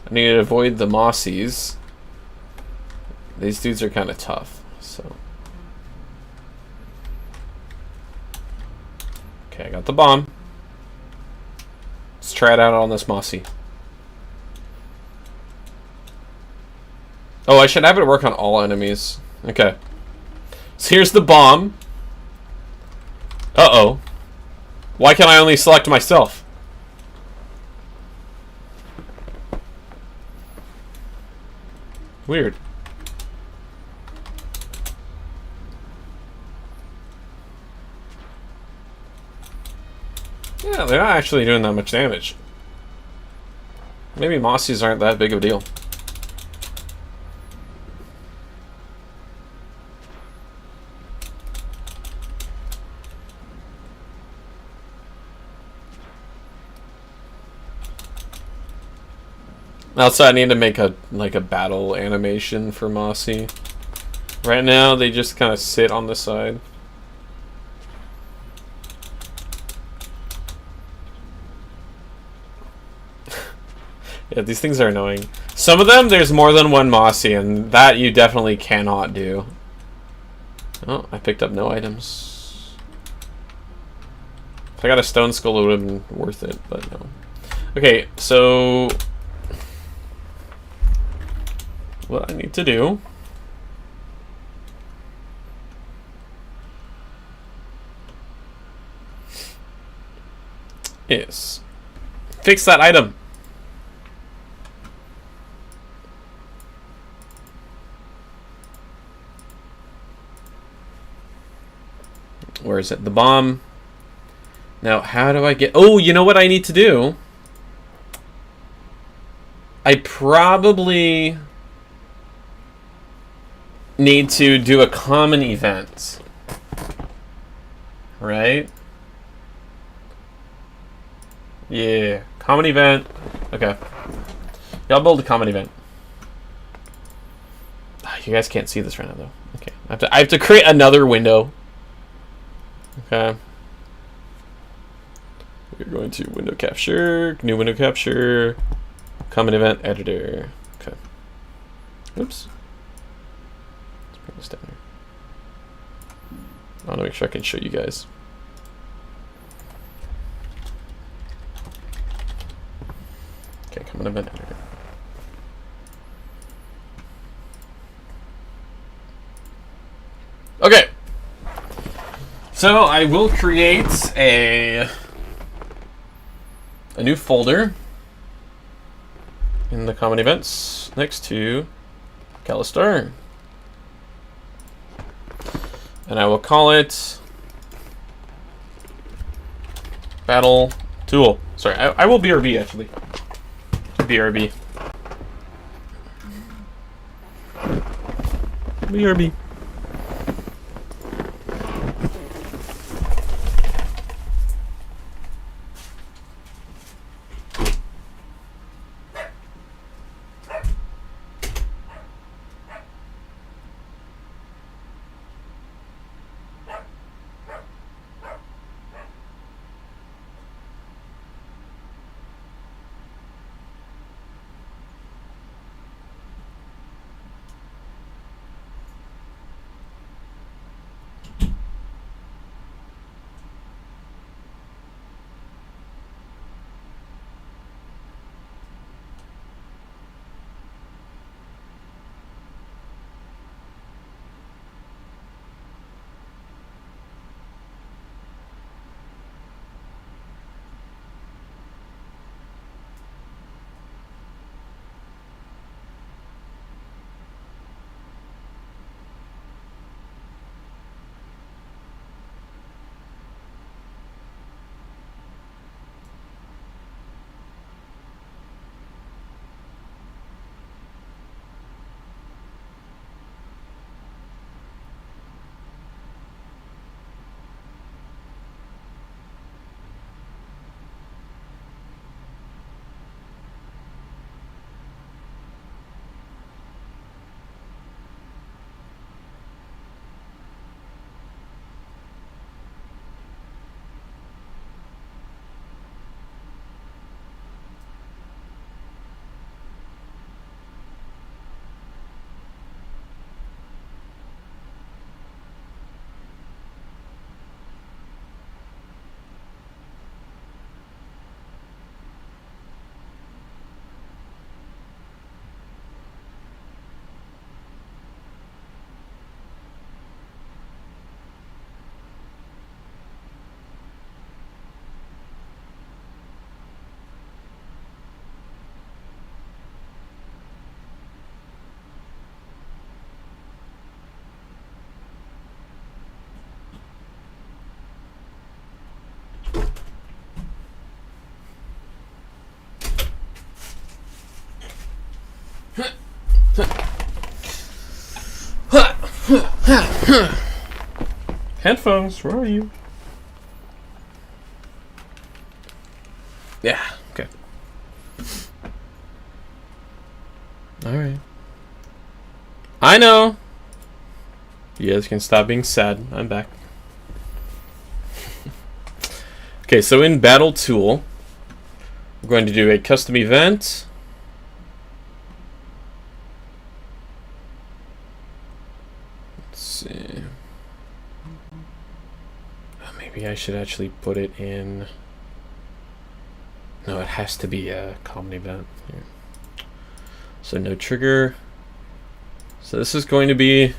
I need to avoid the Mossies. These dudes are kind of tough, so. Okay, I got the bomb. Let's try it out on this Mossy. Oh, I should have it work on all enemies. Okay. So here's the bomb. Uh-oh. Why can't I only select myself? Weird. Yeah, they're not actually doing that much damage. Maybe Mossies aren't that big of a deal. Also, I need to make a battle animation for Mossy. Right now, they just kind of sit on the side. Yeah, these things are annoying. Some of them, there's more than one Mossy, and that you definitely cannot do. Oh, I picked up no items. If I got a stone skull, it would have been worth it, but no. Okay, so what I need to do is fix that item. Where is it? The bomb. Now, how do I get... Oh, you know what I need to do? I probably need to do a common event. Right? Yeah. Common event. Okay. Y'all build a common event. You guys can't see this right now, though. Okay. I have to create another window. Okay. We're going to window capture, new window capture, common event editor. Okay. Oops. Let's bring this down here. I want to make sure I can show you guys. Okay, common event editor. Okay. So I will create a new folder in the common events next to Calistar. And I will call it Battle Tool. Sorry, I will BRB actually. BRB. BRB. Headphones, where are you? Yeah, okay. Alright. I know! You guys can stop being sad. I'm back. Okay, so in Battle Tool, we're going to do a custom event. Let's see. Oh, maybe I should actually put it in... No, it has to be a common event. Here. So no trigger. So this is going to be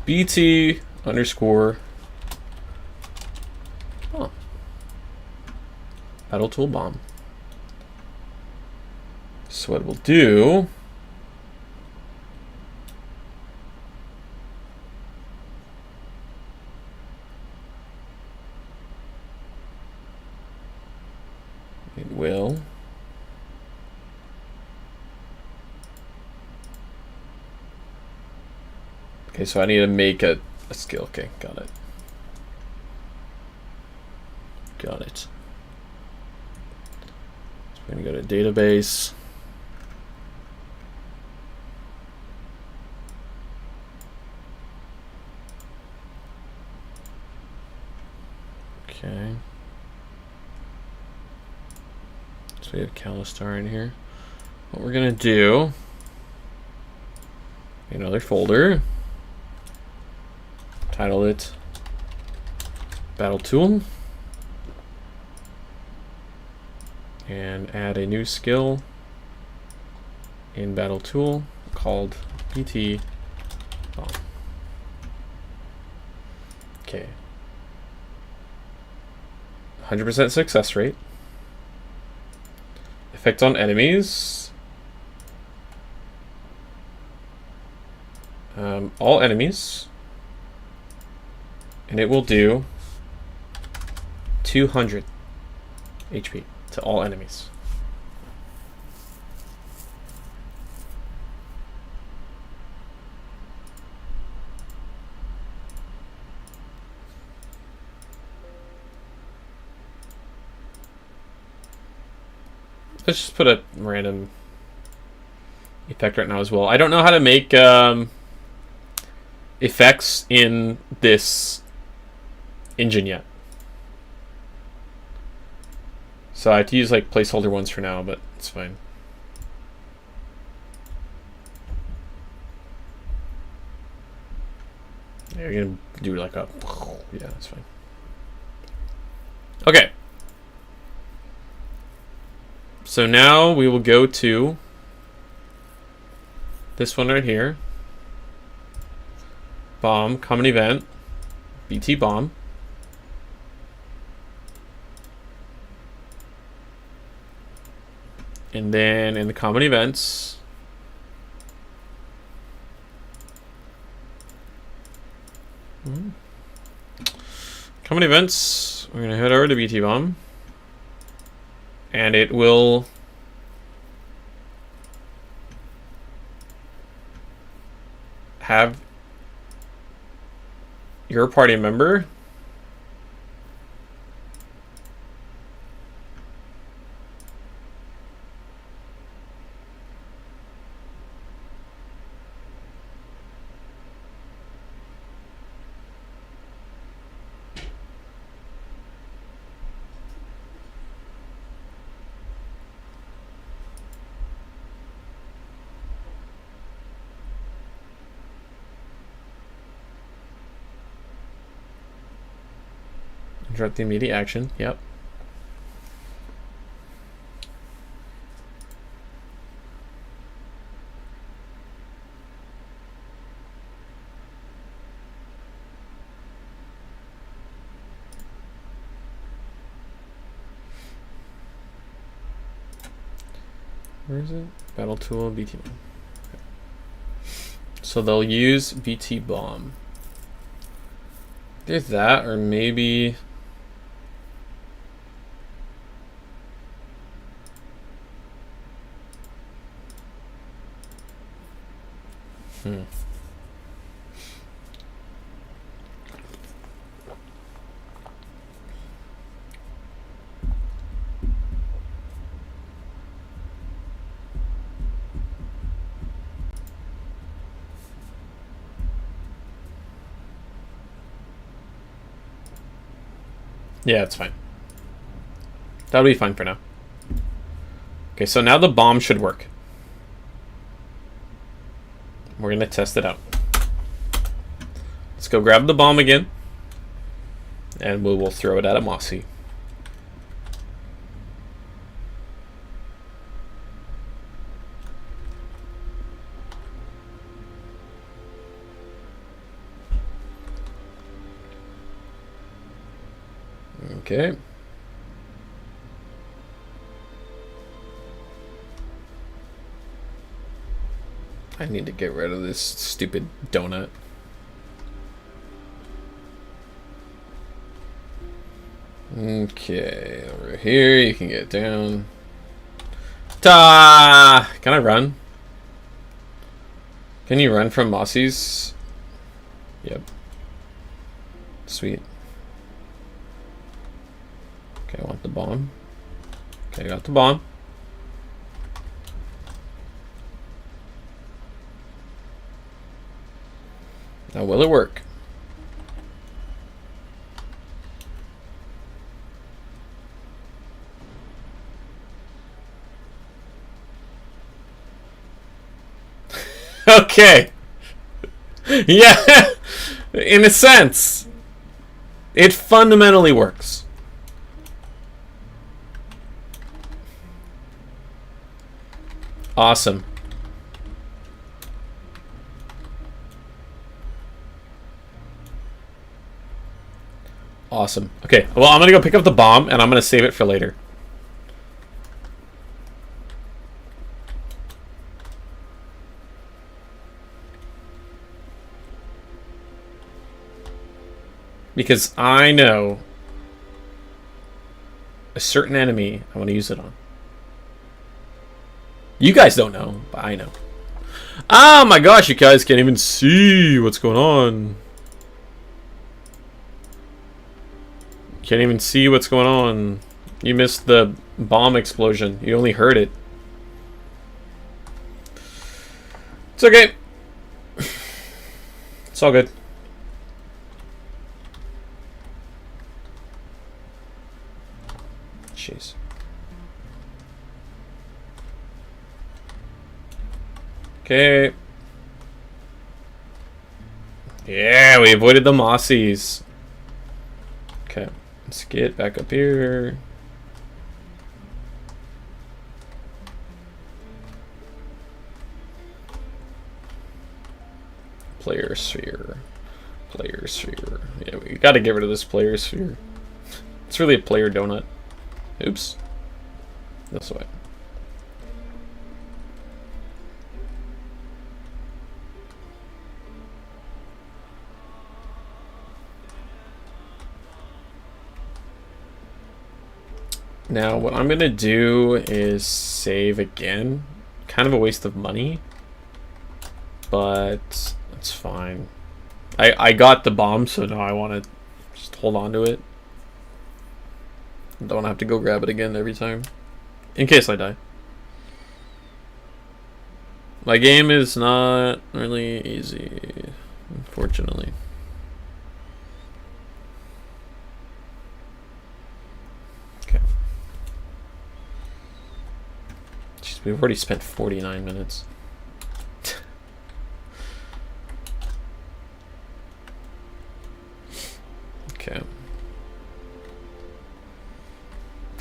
BT underscore Battle Tool Bomb. So what we'll do it will okay, so I need to make a skill. Okay, got it. Got it. So we're gonna go to database. Okay. So we have Calistar in here. What we're gonna do, another folder, title it Battle Tool, and add a new skill in Battle Tool called BT Bomb. Okay. 100% success rate. Effect on enemies. All enemies. And it will do 200 HP to all enemies. Let's just put a random effect right now as well. I don't know how to make effects in this engine yet. So I have to use like placeholder ones for now, but it's fine. Yeah, you're gonna do like a... Yeah, that's fine. Okay. So now we will go to this one right here. Bomb, common event, BT bomb. And then in the common events, common events, we're gonna head over to BT bomb. And it will have your party member interrupt the immediate action. Yep. Where is it? Battle Tool, BT Bomb. Okay. So they'll use BT Bomb. There's that, or maybe... Yeah, it's fine. That'll be fine for now. Okay, so now the bomb should work. We're gonna test it out. Let's go grab the bomb again. And we will throw it at a Mossy. Okay. I need to get rid of this stupid donut. Okay, over here you can get down. Ta! Can I run? Can you run from Mossies? Yep. Sweet. Okay, I want the bomb. Okay, I got the bomb. Now, will it work? Okay. Yeah. In a sense, it fundamentally works. Awesome. Awesome. Okay, well, I'm gonna go pick up the bomb and I'm gonna save it for later. Because I know a certain enemy I want to use it on. You guys don't know, but I know. Oh my gosh, you guys can't even see what's going on. Can't even see what's going on. You missed the bomb explosion. You only heard it. It's okay. It's all good. Jeez. Okay. Yeah, we avoided the Mossies. Okay, let's get back up here. Player sphere. Player sphere. Yeah, we gotta get rid of this player sphere. It's really a player donut. Oops. This way. Now, what I'm gonna do is save again. Kind of a waste of money, but it's fine. I got the bomb, so now I want to just hold on to it. Don't have to go grab it again every time, in case I die. My game is not really easy, unfortunately. Okay. Jeez, we've already spent 49 minutes. Okay.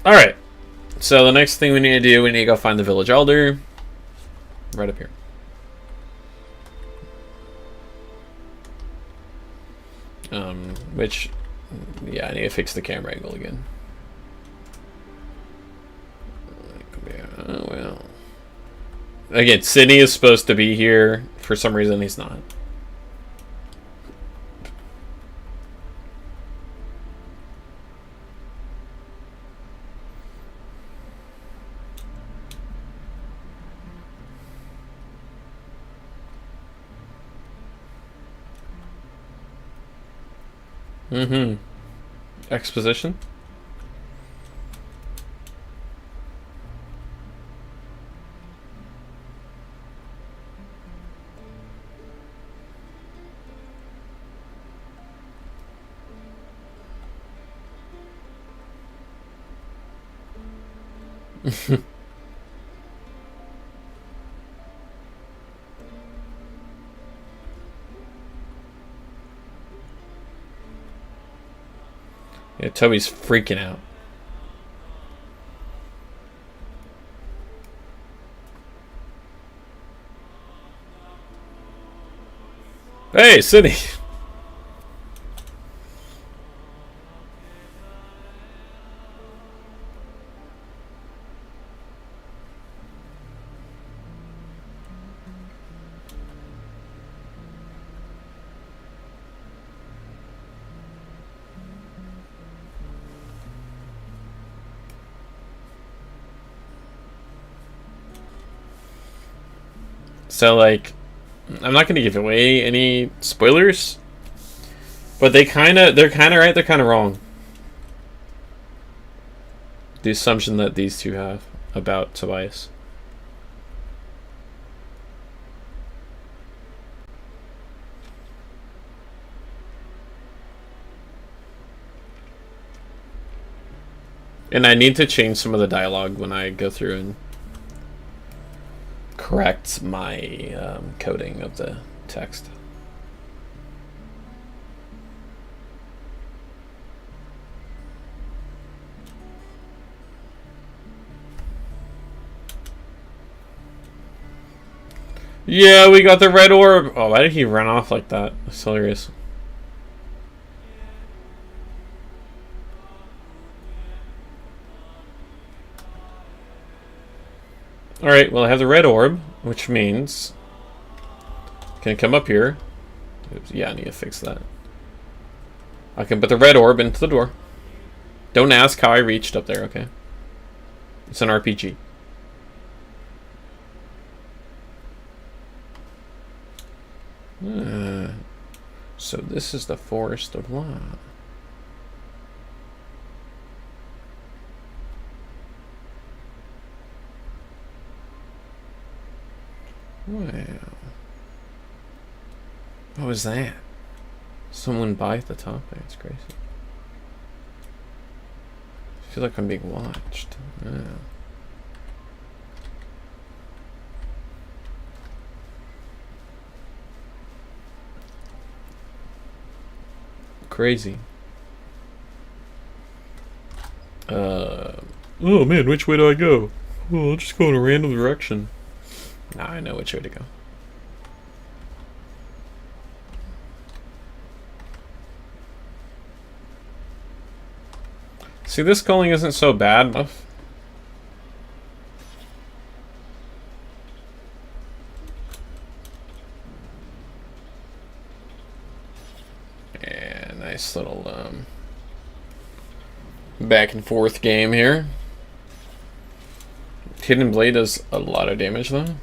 Alright. So the next thing we need to do, we need to go find the village elder. Right up here. Which, yeah, I need to fix the camera angle again. Oh, well. Again, Sydney is supposed to be here. For some reason, he's not. Exposition? Yeah, Toby's freaking out. Hey, Sydney. So, like, I'm not going to give away any spoilers, but they're kind of right, they're kind of wrong. The assumption that these two have about Tobias. And I need to change some of the dialogue when I go through and correct my coding of the text. Yeah, we got the red orb. Oh, why did he run off like that? That's hilarious. Alright, well I have the red orb, which means I can come up here. Oops, yeah, I need to fix that. I can put the red orb into the door. Don't ask how I reached up there, okay? It's an RPG. So this is the Forest of Law. Wow. What was that? Someone by the top? That's crazy. I feel like I'm being watched. Yeah. Crazy. Oh man, which way do I go? Oh, I'll just go in a random direction. Now I know which way to go. See, this culling isn't so bad. Yeah, nice little back and forth game here. Hidden Blade does a lot of damage though.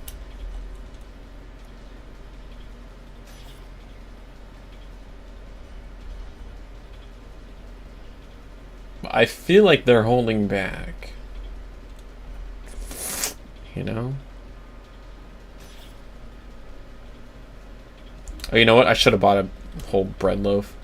I feel like they're holding back. You know? Oh, you know what? I should have bought a whole bread loaf.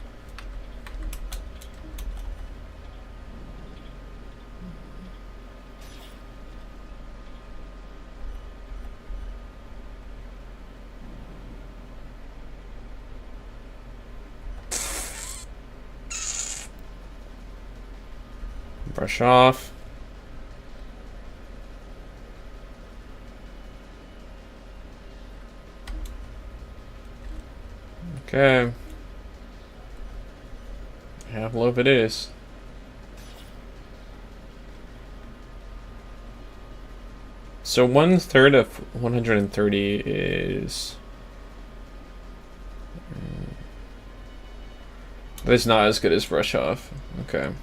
Brush off. Okay. Half loaf it is. So 1/3 of 130 is... But it's not as good as brush off. Okay.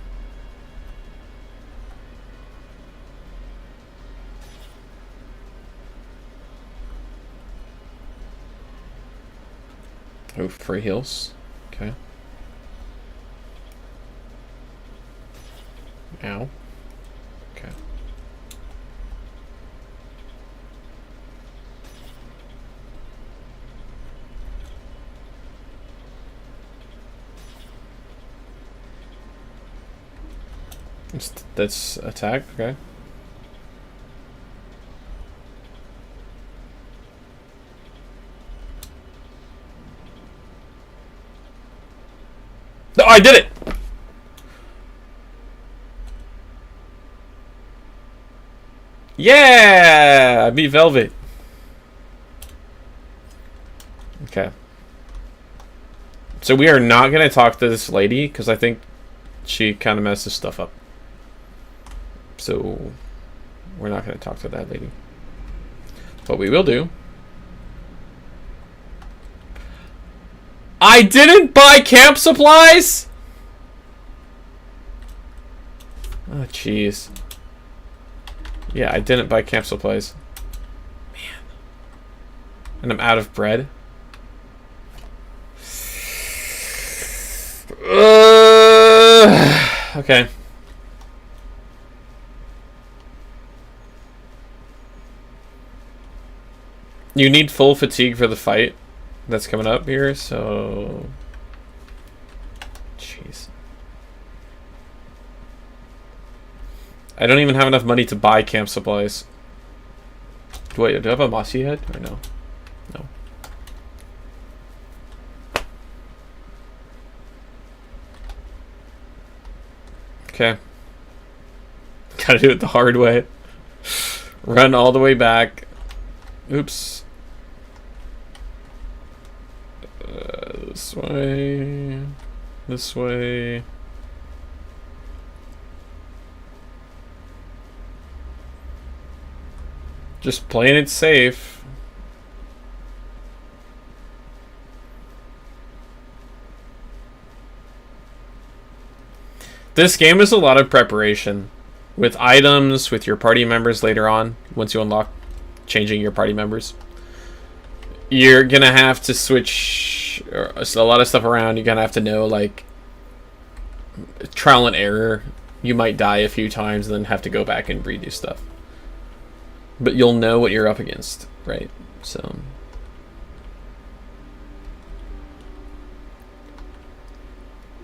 Oh, free heals. Okay. Ow. Okay. That's attack, okay. I did it! Yeah! I beat Velvet. Okay. So we are not going to talk to this lady, because I think she kind of messes stuff up. So we're not going to talk to that lady. What we will do... I didn't buy camp supplies?! Oh, jeez. Yeah, I didn't buy camp supplies. Man. And I'm out of bread. Okay. You need full fatigue for the fight that's coming up here, so... Jeez. I don't even have enough money to buy camp supplies. Wait, do I have a mossy head? Or no? No. Okay. Gotta do it the hard way. Run all the way back. Oops. This way. This way. Just playing it safe. This game is a lot of preparation. With items, with your party members later on, once you unlock changing your party members. You're gonna have to switch a lot of stuff around. You're gonna have to know, like, trial and error. You might die a few times and then have to go back and redo stuff. But you'll know what you're up against, right? So...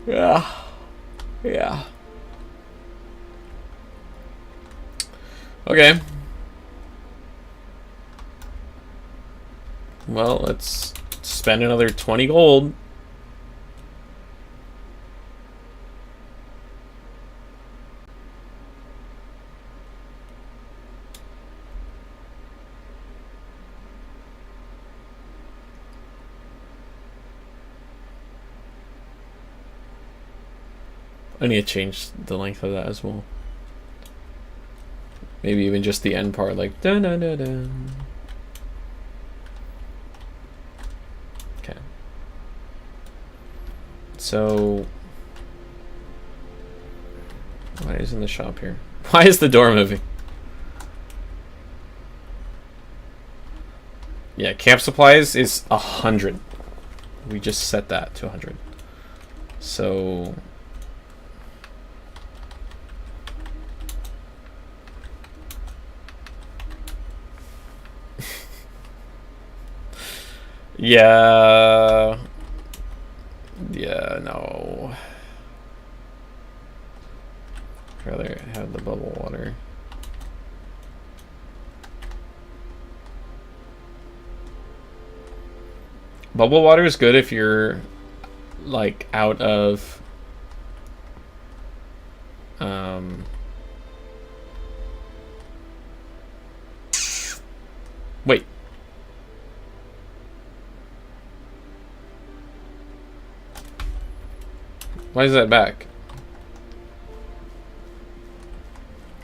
Yeah. Yeah. Okay. Well, let's spend another 20 gold. I need to change the length of that as well. Maybe even just the end part, like dun dun dun dun. Okay. So, why is in the shop here? Why is the door moving? Yeah, camp supplies is 100. We just set that to 100. So. Yeah. Yeah, no. I'd rather have the bubble water. Bubble water is good if you're, like, out of... Wait. Why is that back?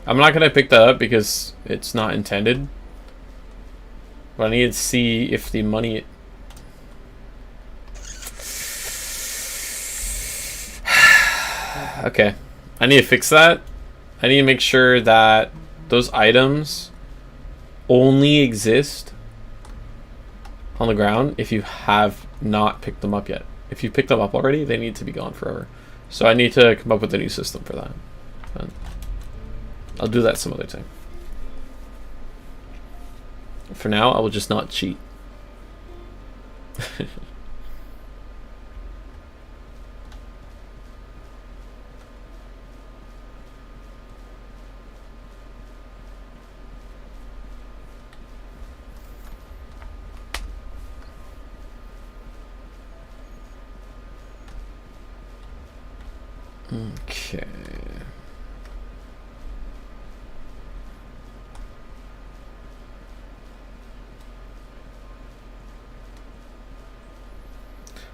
I'm not gonna pick that up because it's not intended. But I need to see if the money... Okay. I need to fix that. I need to make sure that those items only exist on the ground if you have not picked them up yet. If you picked them up already, they need to be gone forever. So I need to come up with a new system for that. But I'll do that some other time. For now, I will just not cheat. Okay.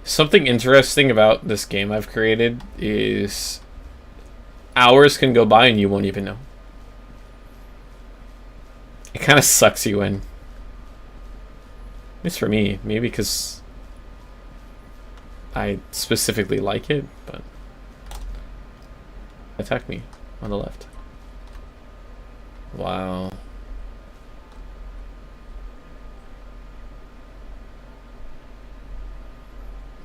Something interesting about this game I've created is hours can go by and you won't even know. It kind of sucks you in. At least for me. Maybe because I specifically like it, but... Attack me on the left. Wow.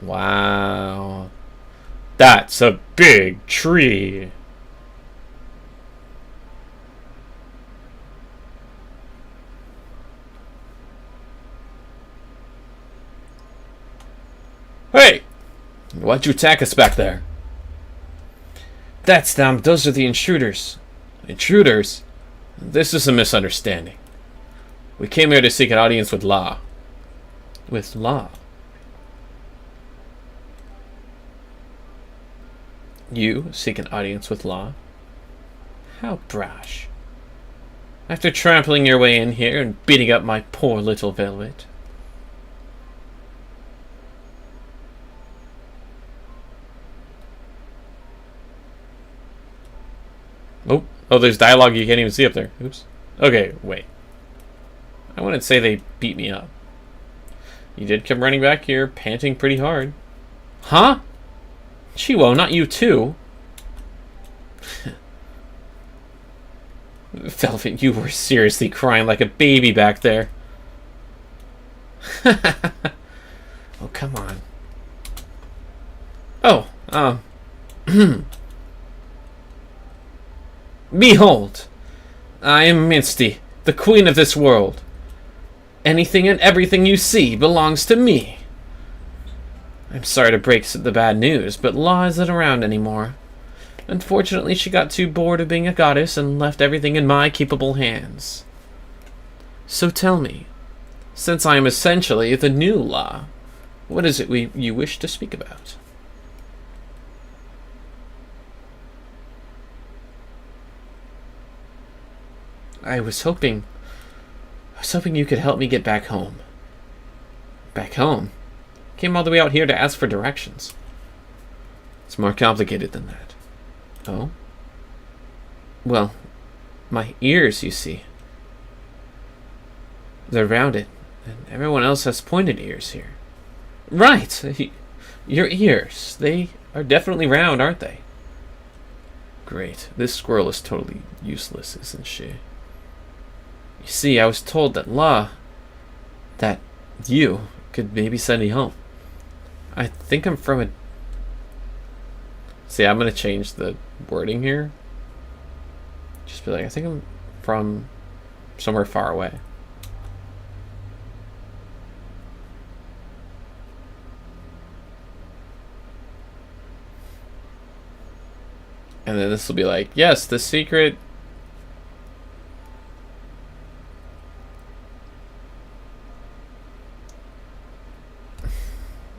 Wow. That's a big tree. Hey! Why'd you attack us back there? That's them. Those are the intruders. Intruders? This is a misunderstanding. We came here to seek an audience with La. With La? You seek an audience with La? How brash. After trampling your way in here and beating up my poor little Velvet. Oh, there's dialogue you can't even see up there. Oops. Okay, wait. I wouldn't say they beat me up. You did come running back here, panting pretty hard. Huh? Chiwo, not you too. Velvet, you were seriously crying like a baby back there. Oh, come on. Oh, Behold, I am Misty, the queen of this world. Anything and everything you see belongs to me. I'm sorry to break the bad news, but La isn't around anymore. Unfortunately, she got too bored of being a goddess and left everything in my capable hands. So tell me, since I am essentially the new La, what is it you wish to speak about? I was hoping you could help me get back home. Back home? Came all the way out here to ask for directions. It's more complicated than that. Oh? Well, my ears, you see. They're rounded, and everyone else has pointed ears here. Right! Your ears. They are definitely round, aren't they? Great. This squirrel is totally useless, isn't she? You see, I was told that that you could maybe send me home. I think I'm from a... See, I'm going to change the wording here. Just be like, I think I'm from somewhere far away. And then this will be like, yes, the secret...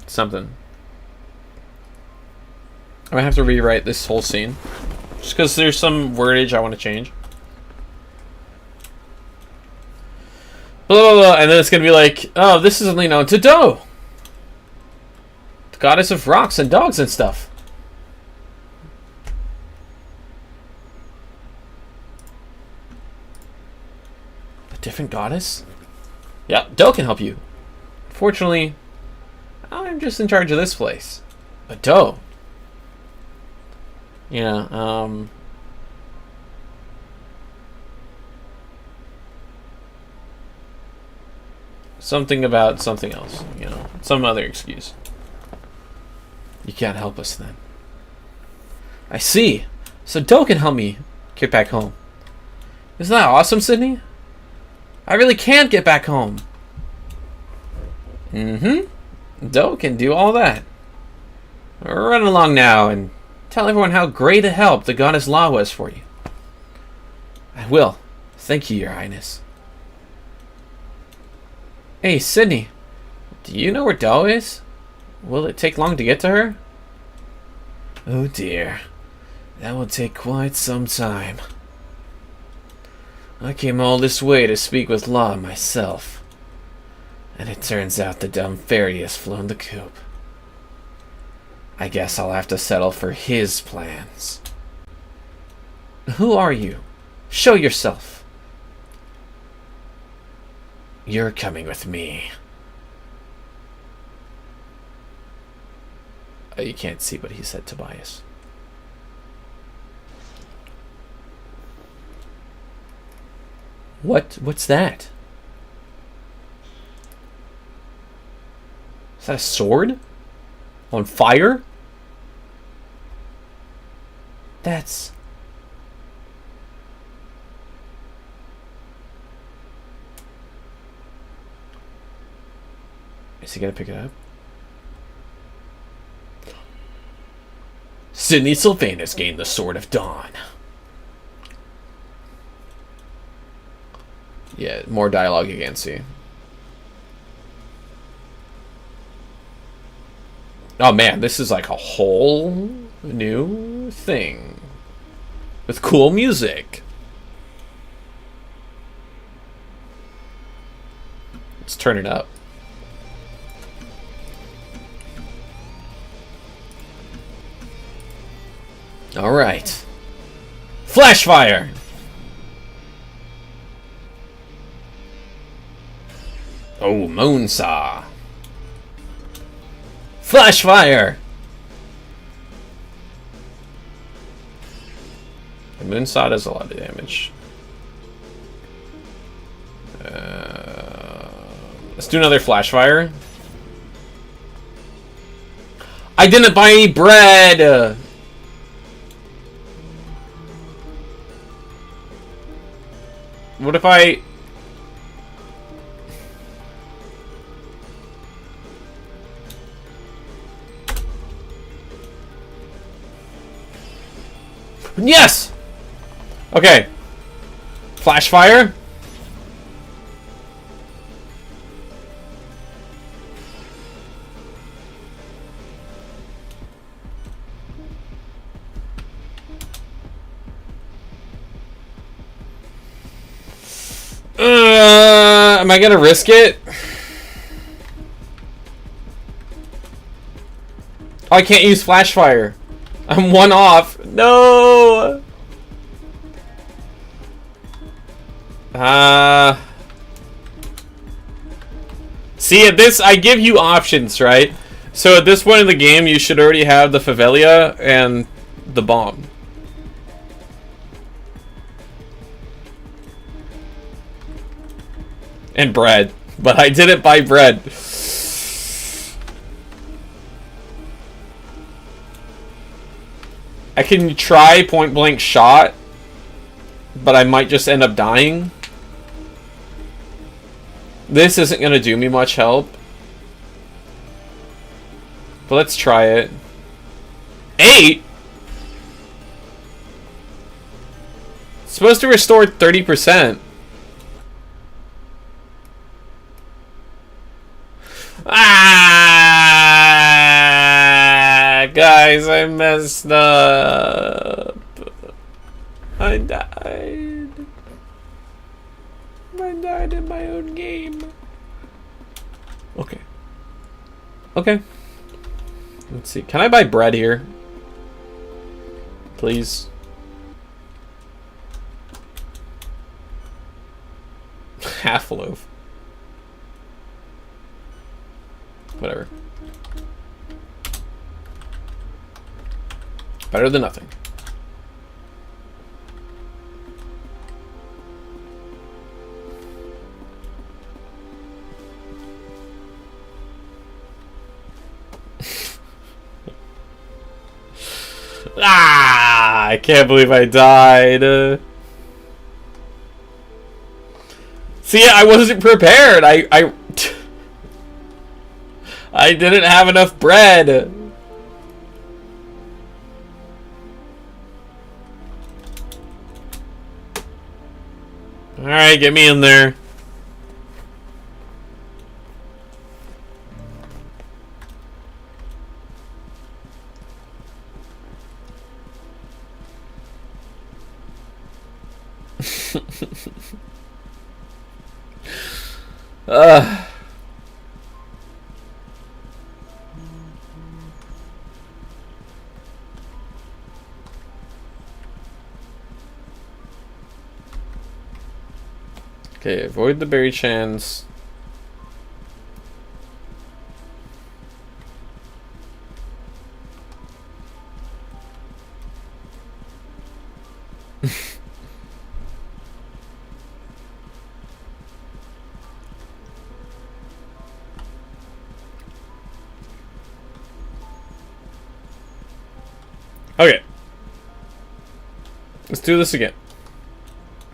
something. I'm gonna have to rewrite this whole scene just because there's some wordage I want to change. Blah, blah, blah, and then it's gonna be like, oh, this is only known to Do, the goddess of rocks and dogs and stuff. A different goddess? Yeah, Do can help you. Fortunately, I'm just in charge of this place. But Do. Yeah, something about something else, you know, some other excuse. You can't help us then. I see. So Do can help me get back home. Isn't that awesome, Sydney? I really can't get back home. Mm-hmm. Do can do all that. Run along now and tell everyone how great a help the goddess La was for you. I will. Thank you, Your Highness. Hey, Sydney. Do you know where Do is? Will it take long to get to her? Oh dear. That will take quite some time. I came all this way to speak with Law myself. And it turns out the dumb fairy has flown the coop. I guess I'll have to settle for his plans. Who are you? Show yourself. You're coming with me. You can't see what he said, Tobias. What's that? Is that a sword? On fire? That's... Is he gonna pick it up? Sidney Sylvanus gained the Sword of Dawn. Yeah, more dialogue you can't see. Oh man, this is like a whole new thing. With cool music. Let's turn it up. Alright. Flash fire! Oh, Moonsaw. Flash fire! The Moonsaw does a lot of damage. Let's do another flash fire. I didn't buy any bread! What if I... Yes! Okay. Flash fire. Am I gonna risk it? Oh, I can't use flash fire. I'm one off. No. See, at this, I give you options, right? So at this point in the game, you should already have the Favelia and the bomb. And bread. But I didn't buy bread. I can try point blank shot, but I might just end up dying. This isn't going to do me much help. But let's try it. 8? It's supposed to restore 30%. Ah, guys, I messed up. I died. I died in my own game. Okay. Okay. Let's see. Can I buy bread here? Please. Half loaf. Whatever. Better than nothing. Ah! I can't believe I died. See, I wasn't prepared. I didn't have enough bread. Alright, get me in there. Okay, avoid the berry chance. Okay. Let's do this again.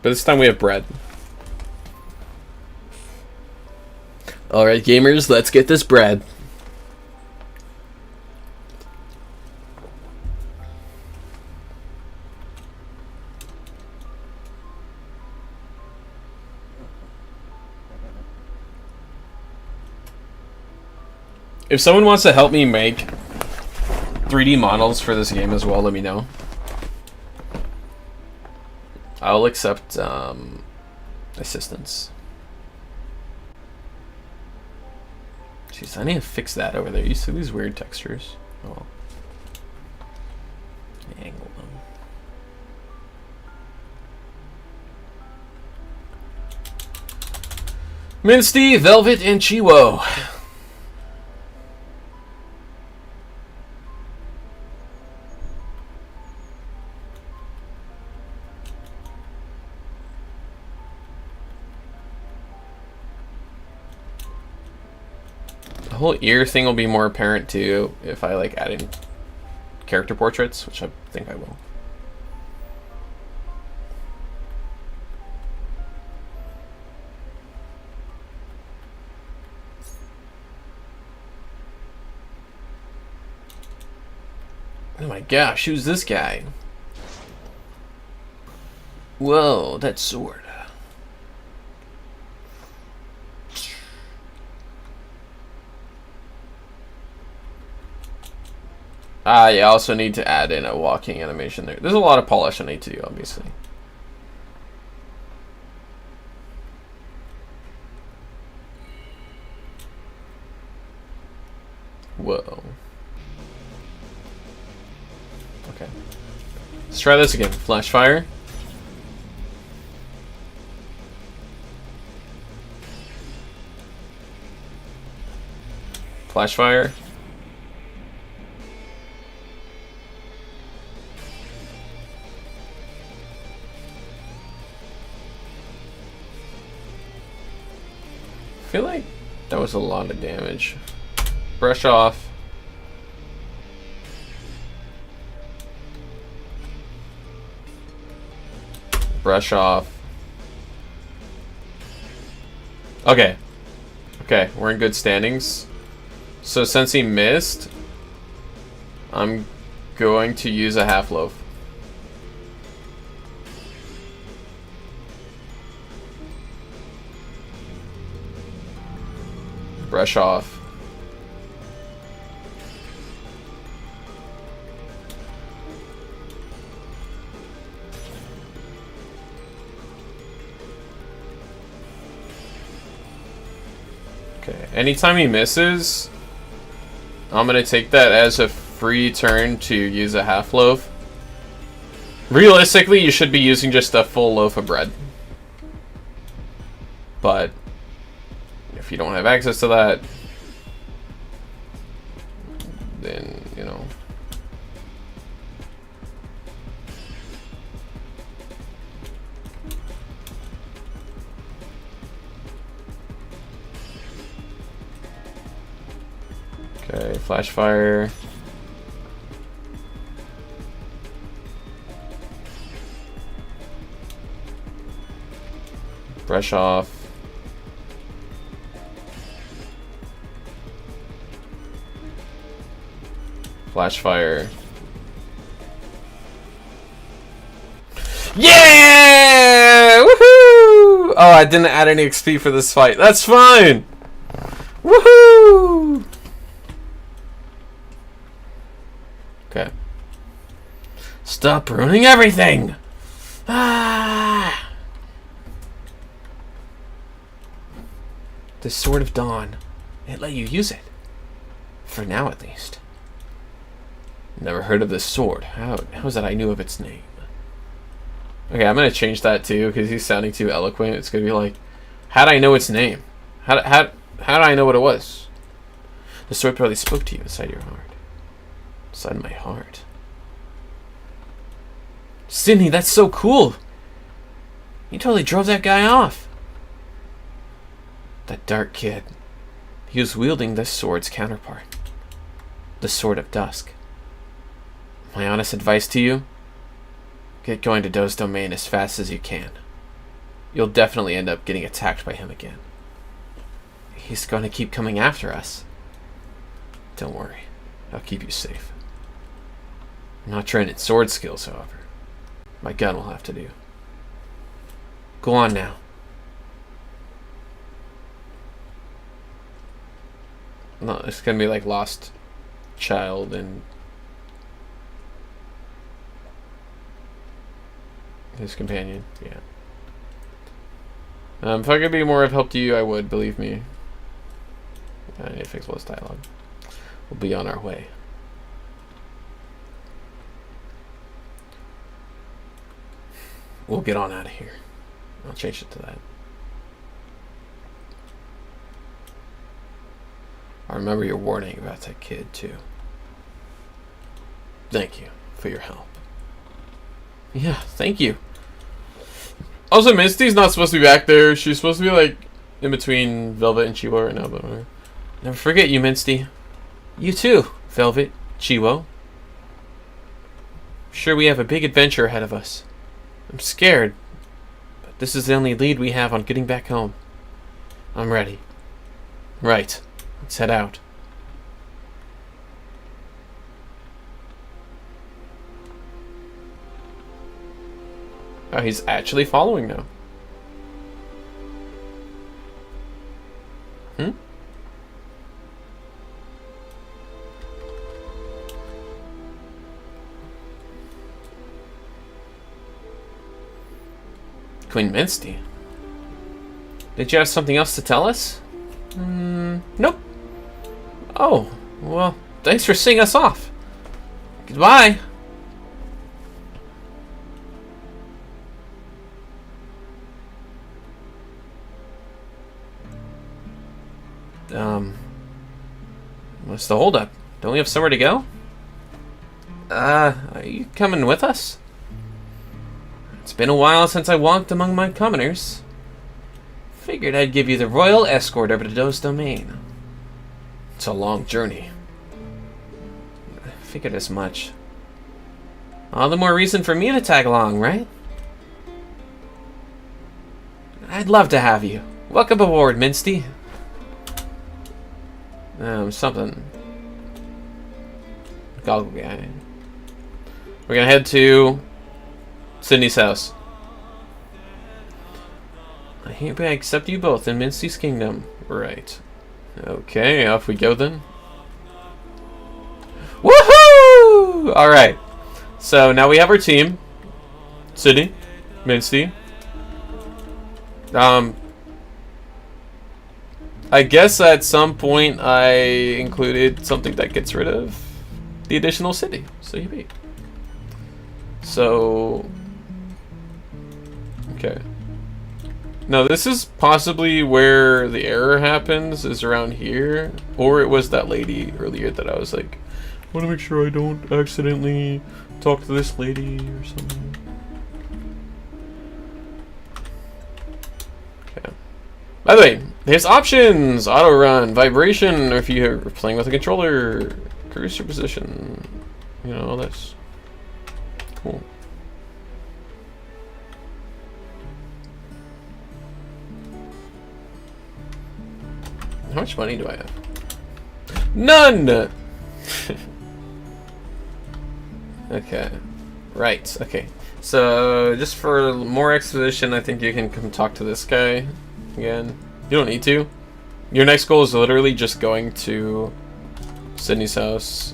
But this time we have bread. Alright, gamers, let's get this bread. If someone wants to help me make 3D models for this game as well, let me know. I'll accept assistance. Jeez, I need to fix that over there. You see these weird textures? Oh well. Angle them. Minsty, Velvet, and Chiwo. The whole ear thing will be more apparent too if I like add in character portraits, which I think I will. Oh my gosh, who's this guy? Whoa, that sword. Yeah, I also need to add in a walking animation there. There's a lot of polish I need to do, obviously. Whoa. Okay. Let's try this again. Flash fire. Flash fire. I feel like that was a lot of damage. Brush off. Brush off. Okay. Okay, we're in good standings. So since he missed, I'm going to use a half loaf. Brush off. Okay, anytime he misses, I'm gonna take that as a free turn to use a half loaf. Realistically, you should be using just a full loaf of bread. But if you don't have access to that, then, you know. Okay, flash fire. Brush off. Flash fire. Yeah! Woohoo! Oh, I didn't add any XP for this fight. That's fine! Woohoo! Okay. Stop ruining everything! Ah! The Sword of Dawn. It let you use it. For now, at least. Never heard of this sword. How's that I knew of its name? Okay, I'm gonna change that too, because he's sounding too eloquent. It's gonna be like, how'd I know its name? How did I know what it was? The sword probably spoke to you inside your heart. Inside my heart. Sydney, that's so cool! You totally drove that guy off. That dark kid. He was wielding this sword's counterpart. The Sword of Dusk. My honest advice to you? Get going to Doe's domain as fast as you can. You'll definitely end up getting attacked by him again. He's going to keep coming after us. Don't worry. I'll keep you safe. I'm not trained in sword skills, however. My gun will have to do. Go on now. No, it's gonna be like Lost Child and his companion. Yeah. If I could be more of help to you, I would. Believe me. I need to fix all this dialogue. We'll be on our way. We'll get on out of here. I'll change it to that. I remember your warning about that kid, too. Thank you for your help. Yeah, thank you. Also, Misty's not supposed to be back there. She's supposed to be, like, in between Velvet and Chiwo right now, but never forget you, Misty. You too, Velvet, Chiwo. Sure, we have a big adventure ahead of us. I'm scared, but this is the only lead we have on getting back home. I'm ready. Right. Let's head out. Oh, he's actually following now. Queen Misty. Did you have something else to tell us? Nope. Oh, well, thanks for seeing us off. Goodbye. What's the holdup? Don't we have somewhere to go? Are you coming with us? It's been a while since I walked among my commoners. Figured I'd give you the royal escort over to Doe's domain. It's a long journey. I figured as much. All the more reason for me to tag along, right? I'd love to have you. Welcome aboard, Misty. Something. Goggle guy. We're gonna head to Sydney's house. I hereby accept you both in Misty's kingdom. Right. Okay, off we go then. Woohoo! Alright. So now we have our team. Sydney, Misty. I guess at some point I included something that gets rid of the additional city. So you beat. So okay. No, this is possibly where the error happens, is around here. Or it was that lady earlier that I was like, I want to make sure I don't accidentally talk to this lady or something. Okay. By the way, there's options! Auto run, vibration, or if you're playing with a controller, cursor position. You know, all this. Cool. How much money do I have? None! Okay. Right, okay. So, just for more exposition, I think you can come talk to this guy again. You don't need to. Your next goal is literally just going to Sydney's house.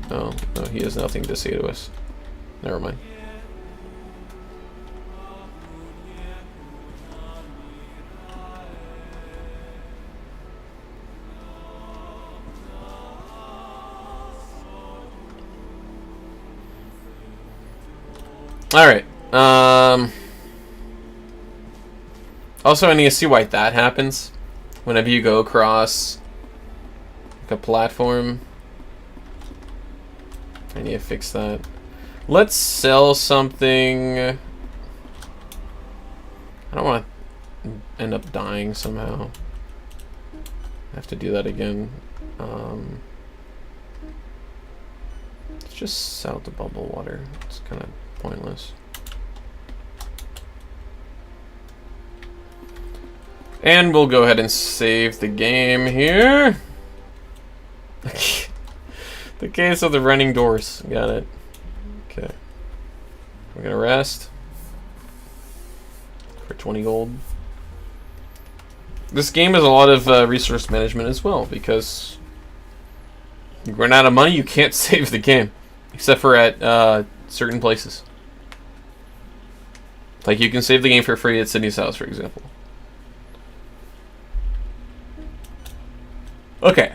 Oh, no, he has nothing to say to us. Never mind. Alright. Also, I need to see why that happens. Whenever you go across like a platform. I need to fix that. Let's sell something. I don't want to end up dying somehow. I have to do that again. Let's just sell the bubble water. It's kind of pointless. And we'll go ahead and save the game here. The case of the running doors. Got it. Okay. We're gonna rest for 20 gold. This game has a lot of resource management as well, because you run out of money, you can't save the game, except for at certain places. Like you can save the game for free at Sydney's house, for example. Okay.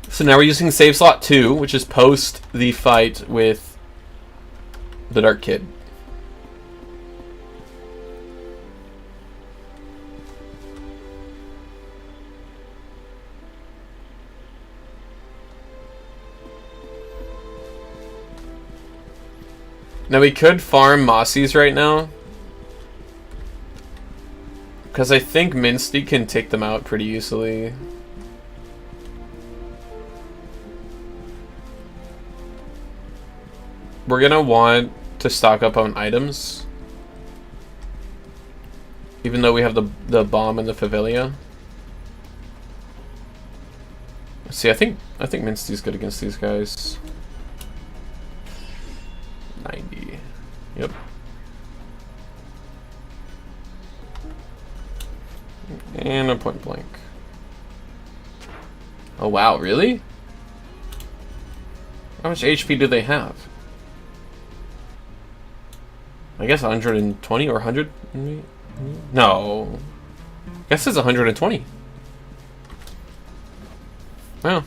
So now we're using save slot 2, which is post the fight with the Dark Kid. Now we could farm Mossies right now, because I think Minsty can take them out pretty easily. We're gonna want to stock up on items, even though we have the bomb and the Favelia. Let's see, I think Minsty's good against these guys. 90. Yep. And a point blank. Oh wow, really? How much HP do they have? I guess 120 or 100? No. I guess it's 120. Wow.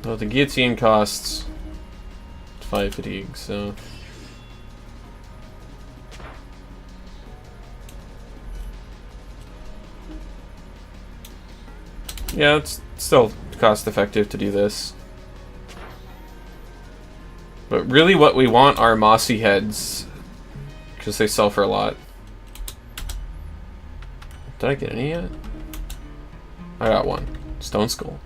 Well, the guillotine costs 5 fatigue, so... yeah, it's still cost effective to do this. But really what we want are Mossy heads, because they sell for a lot. Did I get any yet? I got one. Stone skull.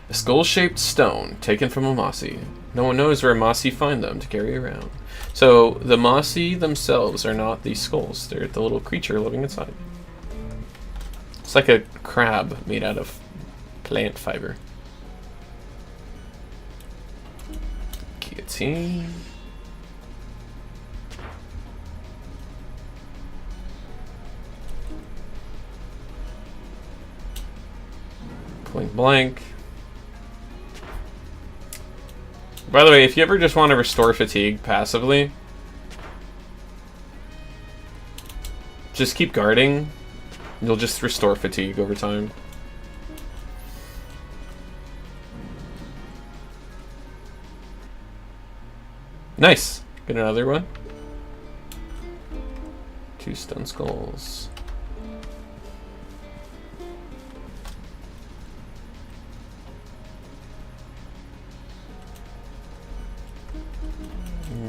A skull-shaped stone taken from a Mossy. No one knows where Mossy find them to carry around. So the Mossy themselves are not these skulls. They're the little creature living inside. It's like a crab made out of plant fiber. Guillotine. Point blank. By the way, if you ever just want to restore fatigue passively, just keep guarding. You'll just restore fatigue over time. Nice. Get another one. 2 stone skulls.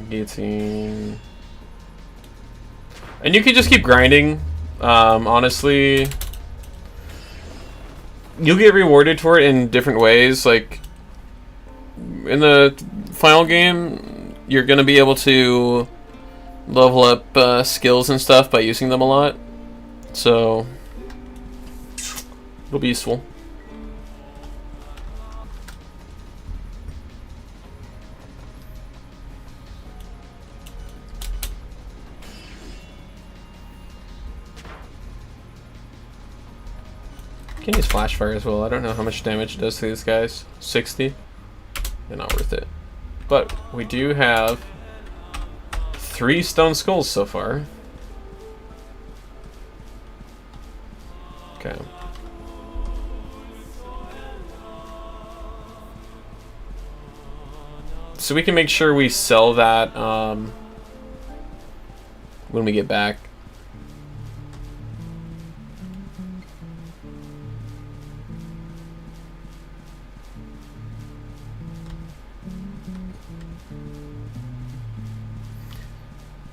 Guillotine. And you can just keep grinding. Honestly, you'll get rewarded for it in different ways. Like in the final game, you're gonna be able to level up skills and stuff by using them a lot. So it'll be useful. Can use flash fire as well. I don't know how much damage it does to these guys. 60. They're not worth it. But we do have 3 stone skulls so far. Okay. So we can make sure we sell that when we get back.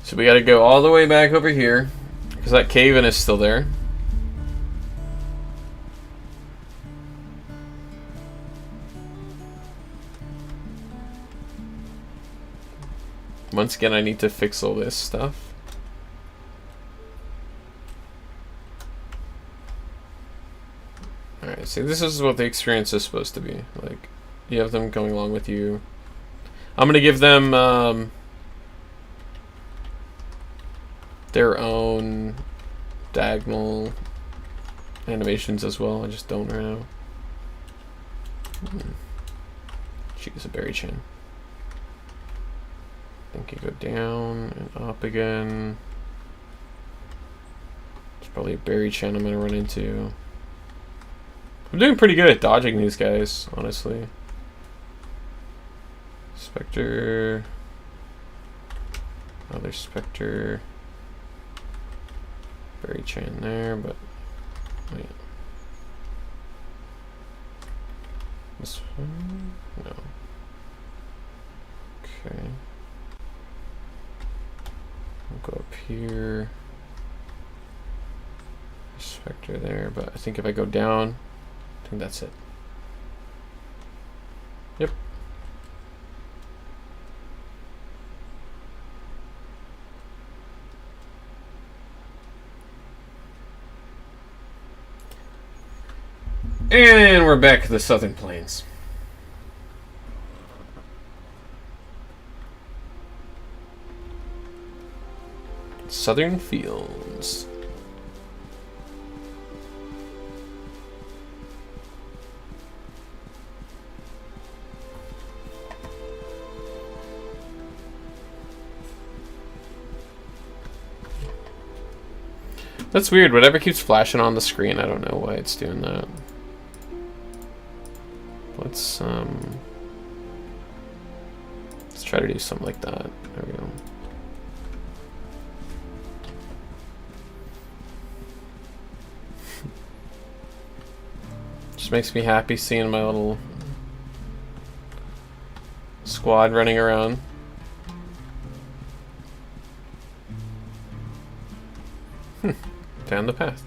So we got to go all the way back over here because that cave-in is still there. Once again, I need to fix all this stuff. Alright, see, this is what the experience is supposed to be. Like, you have them going along with you. I'm going to give them their own diagonal animations as well. I just don't right now. She's a berry chin. I think you go down and up again. It's probably a berry chin I'm gonna run into. I'm doing pretty good at dodging these guys, honestly. Spectre. Other Spectre. Berry chin there, but wait. This one? No. Okay. I'll go up here. Spectre there, but I think if I go down, I think that's it. Yep. And we're back to the Southern Plains. Southern Fields. That's weird. Whatever keeps flashing on the screen, I don't know why it's doing that. Let's try to do something like that. There we go. Just makes me happy seeing my little squad running around. Down the path.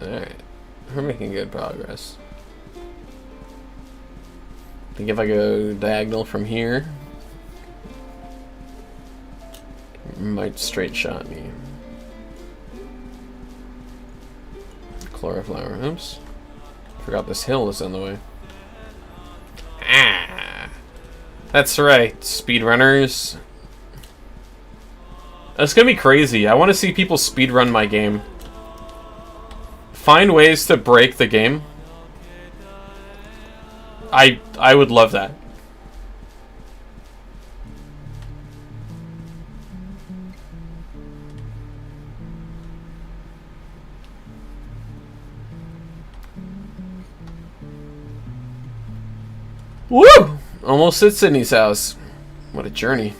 Alright, we're making good progress. I think if I go diagonal from here, it might straight shot me. Chloroflower, oops. Forgot this hill is in the way. Ah, that's right, speedrunners. That's gonna be crazy. I want to see people speedrun my game. Find ways to break the game. I would love that. Woo! Almost at Sydney's house. What a journey.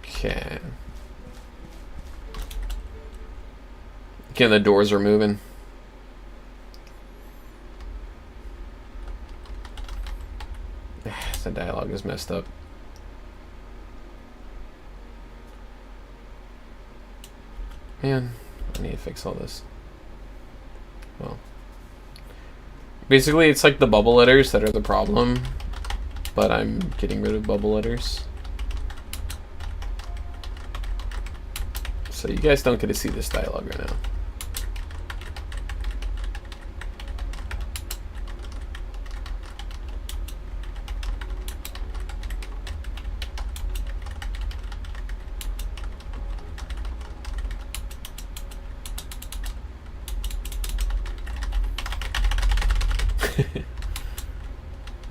Okay. Again, the doors are moving. The dialogue is messed up. Man, I need to fix all this. Well, basically it's like the bubble letters that are the problem, but I'm getting rid of bubble letters. So you guys don't get to see this dialogue right now.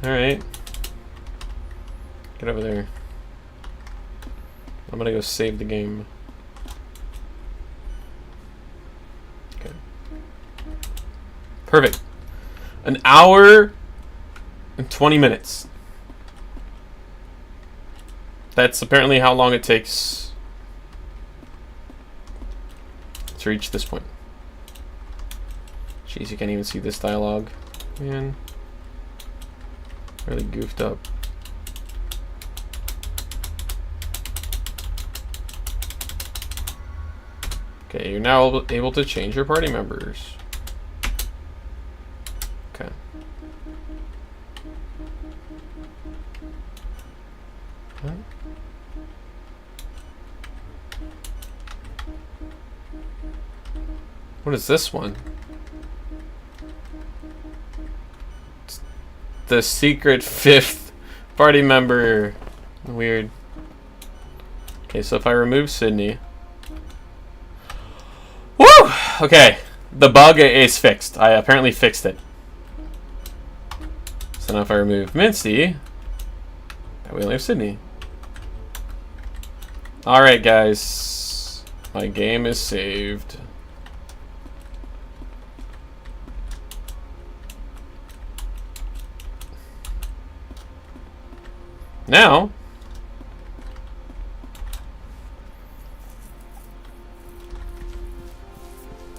Alright. Get over there. I'm gonna go save the game. Okay. Perfect. An hour and 20 minutes. That's apparently how long it takes to reach this point. Jeez, you can't even see this dialogue. Man. Really goofed up. Okay, you're now able to change your party members. Okay. What? What is this one? It's the secret 5th party member. Weird. Okay, so if I remove Sydney. Woo! Okay, the bug is fixed. I apparently fixed it. So now if I remove Mincy, we only have Sydney. Alright, guys. My game is saved.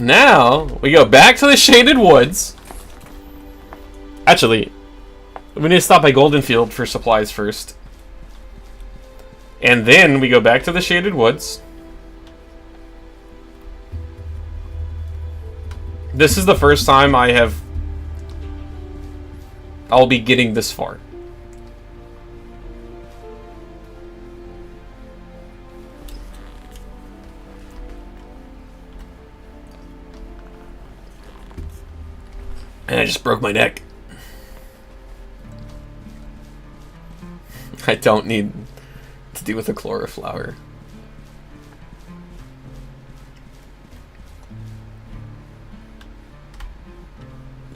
Now, we go back to the Shaded Woods. Actually, we need to stop by Goldenfield for supplies first. And then we go back to the Shaded Woods. This is the first time I'll be getting this far. And I just broke my neck. I don't need to deal with a chloroplower.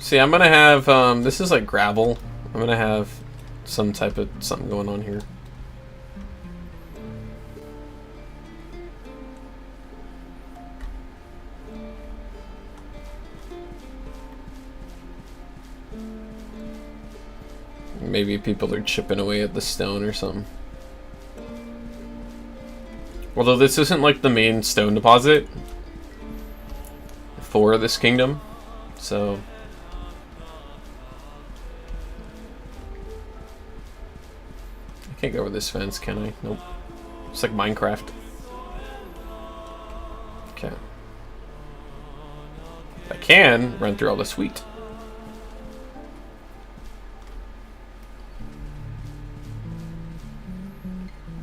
See, I'm gonna have, this is like gravel. I'm gonna have some type of something going on here. Maybe people are chipping away at the stone or something. Although this isn't like the main stone deposit for this kingdom, so I can't go over this fence, can I? Nope. It's like Minecraft. Okay. I can run through all this wheat.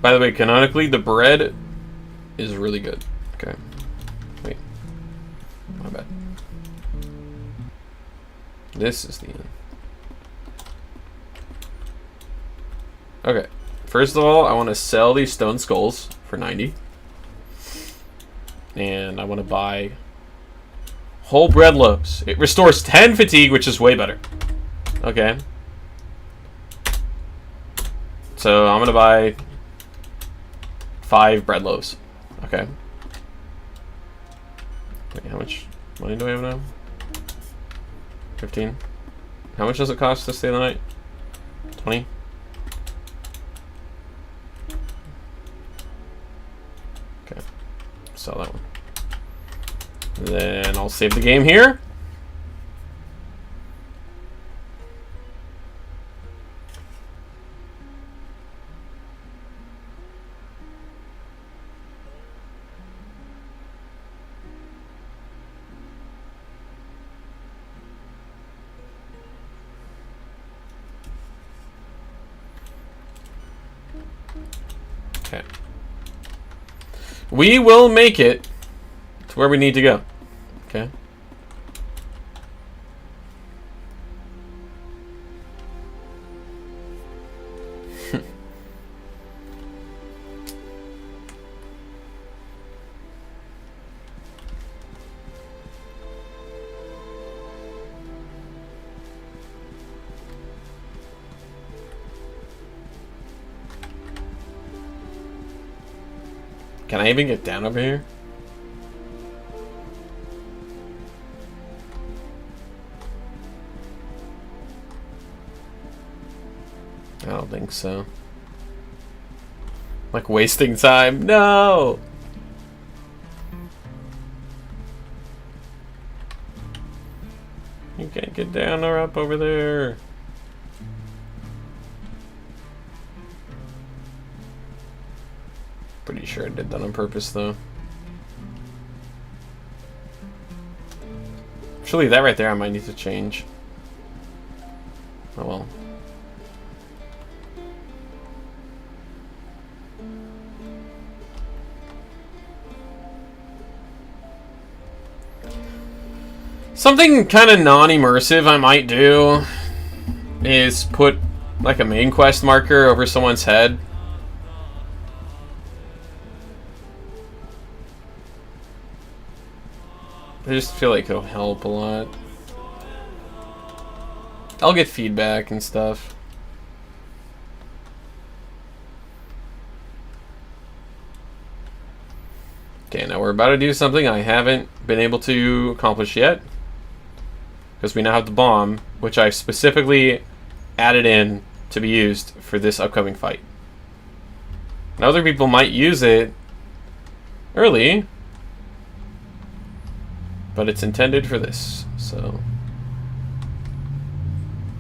By the way, canonically, the bread is really good. Okay. Wait. My bad. This is the end. Okay. First of all, I want to sell these stone skulls for 90. And I want to buy whole bread loaves. It restores 10 fatigue, which is way better. Okay. So I'm going to buy 5 bread loaves. Okay. Wait, how much money do I have now? 15. How much does it cost to stay the night? 20. Okay. Sell that one. Then I'll save the game here. Okay. We will make it to where we need to go. Okay. Can I even get down over here? I don't think so. Like wasting time. No! You can't get down or up over there. Pretty sure I did that on purpose though. Actually, that right there I might need to change. Oh well. Something kind of non-immersive I might do is put like a main quest marker over someone's head. I just feel like it'll help a lot. I'll get feedback and stuff. Okay, now we're about to do something I haven't been able to accomplish yet. Because we now have the bomb, which I specifically added in to be used for this upcoming fight. Now other people might use it early, but it's intended for this, so...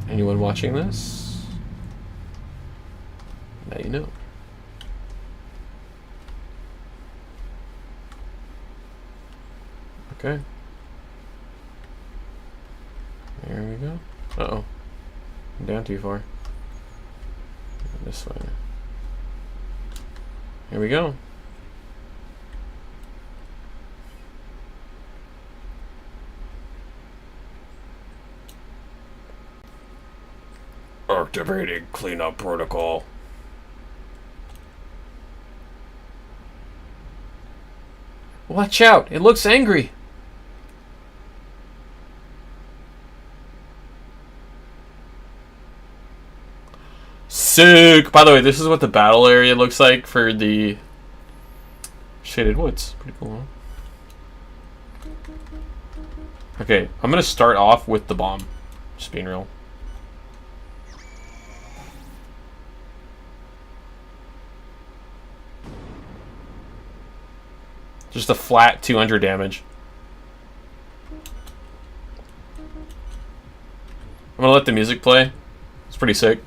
Anyone watching this? Now you know. Okay. There we go. Uh-oh. I'm down too far. This way. Here we go. Activating cleanup protocol. Watch out! It looks angry! Sick! By the way, this is what the battle area looks like for the Shaded Woods. Pretty cool, huh? Okay, I'm gonna start off with the bomb. Just being real. Just a flat 200 damage. I'm gonna let the music play. It's pretty sick.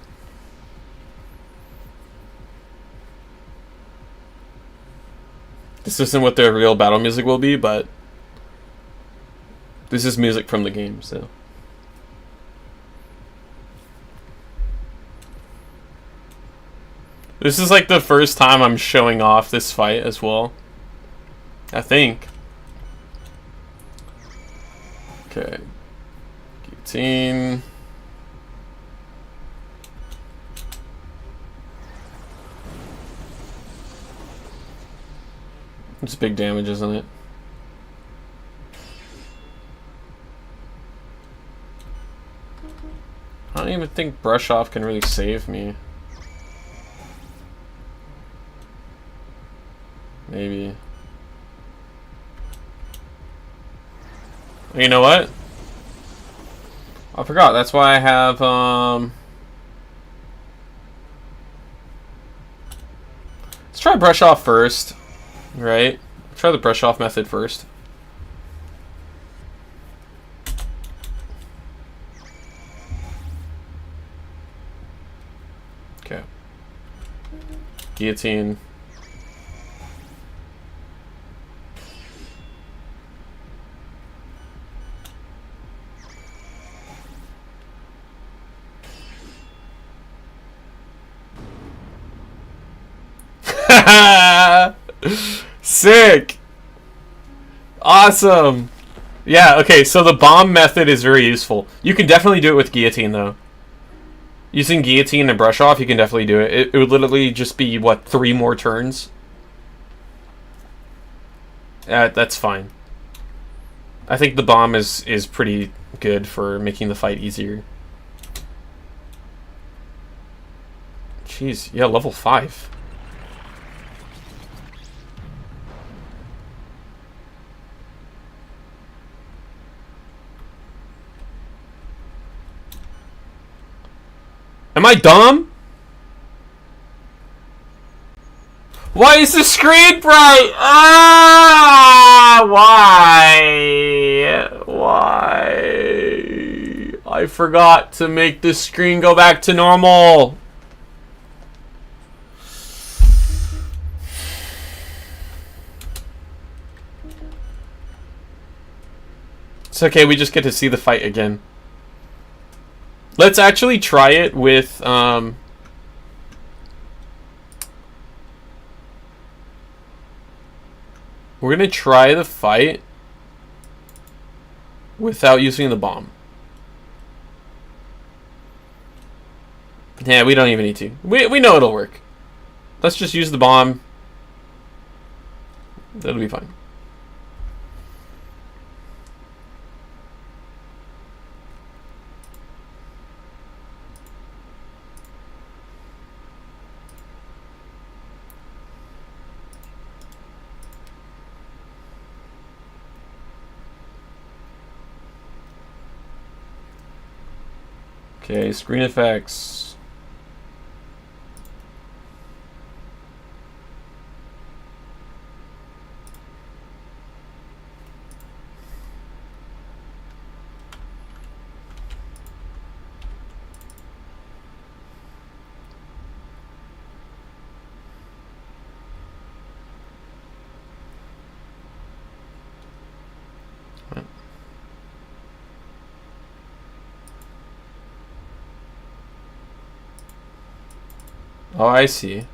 This isn't what their real battle music will be, but this is music from the game, so. This is like the first time I'm showing off this fight as well. I think. Okay. Guillotine. It's big damage, isn't it? I don't even think brush off can really save me. Maybe. You know what? I forgot. That's why I have, let's try brush off first. Right? Try the brush off method first. Okay. Guillotine. Sick! Awesome! Yeah, okay, so the bomb method is very useful. You can definitely do it with guillotine, though. Using guillotine and brush off, you can definitely do it. It would literally just be, what, 3 more turns? That's fine. I think the bomb is pretty good for making the fight easier. Jeez, yeah, level 5. Am I dumb? Why is the screen bright? Ah! Why? Why? I forgot to make the screen go back to normal. It's okay, we just get to see the fight again. Let's actually try it with, we're gonna try the fight without using the bomb. Yeah, we don't even need to. We know it'll work. Let's just use the bomb. That'll be fine. Okay, screen effects. Oh, I see.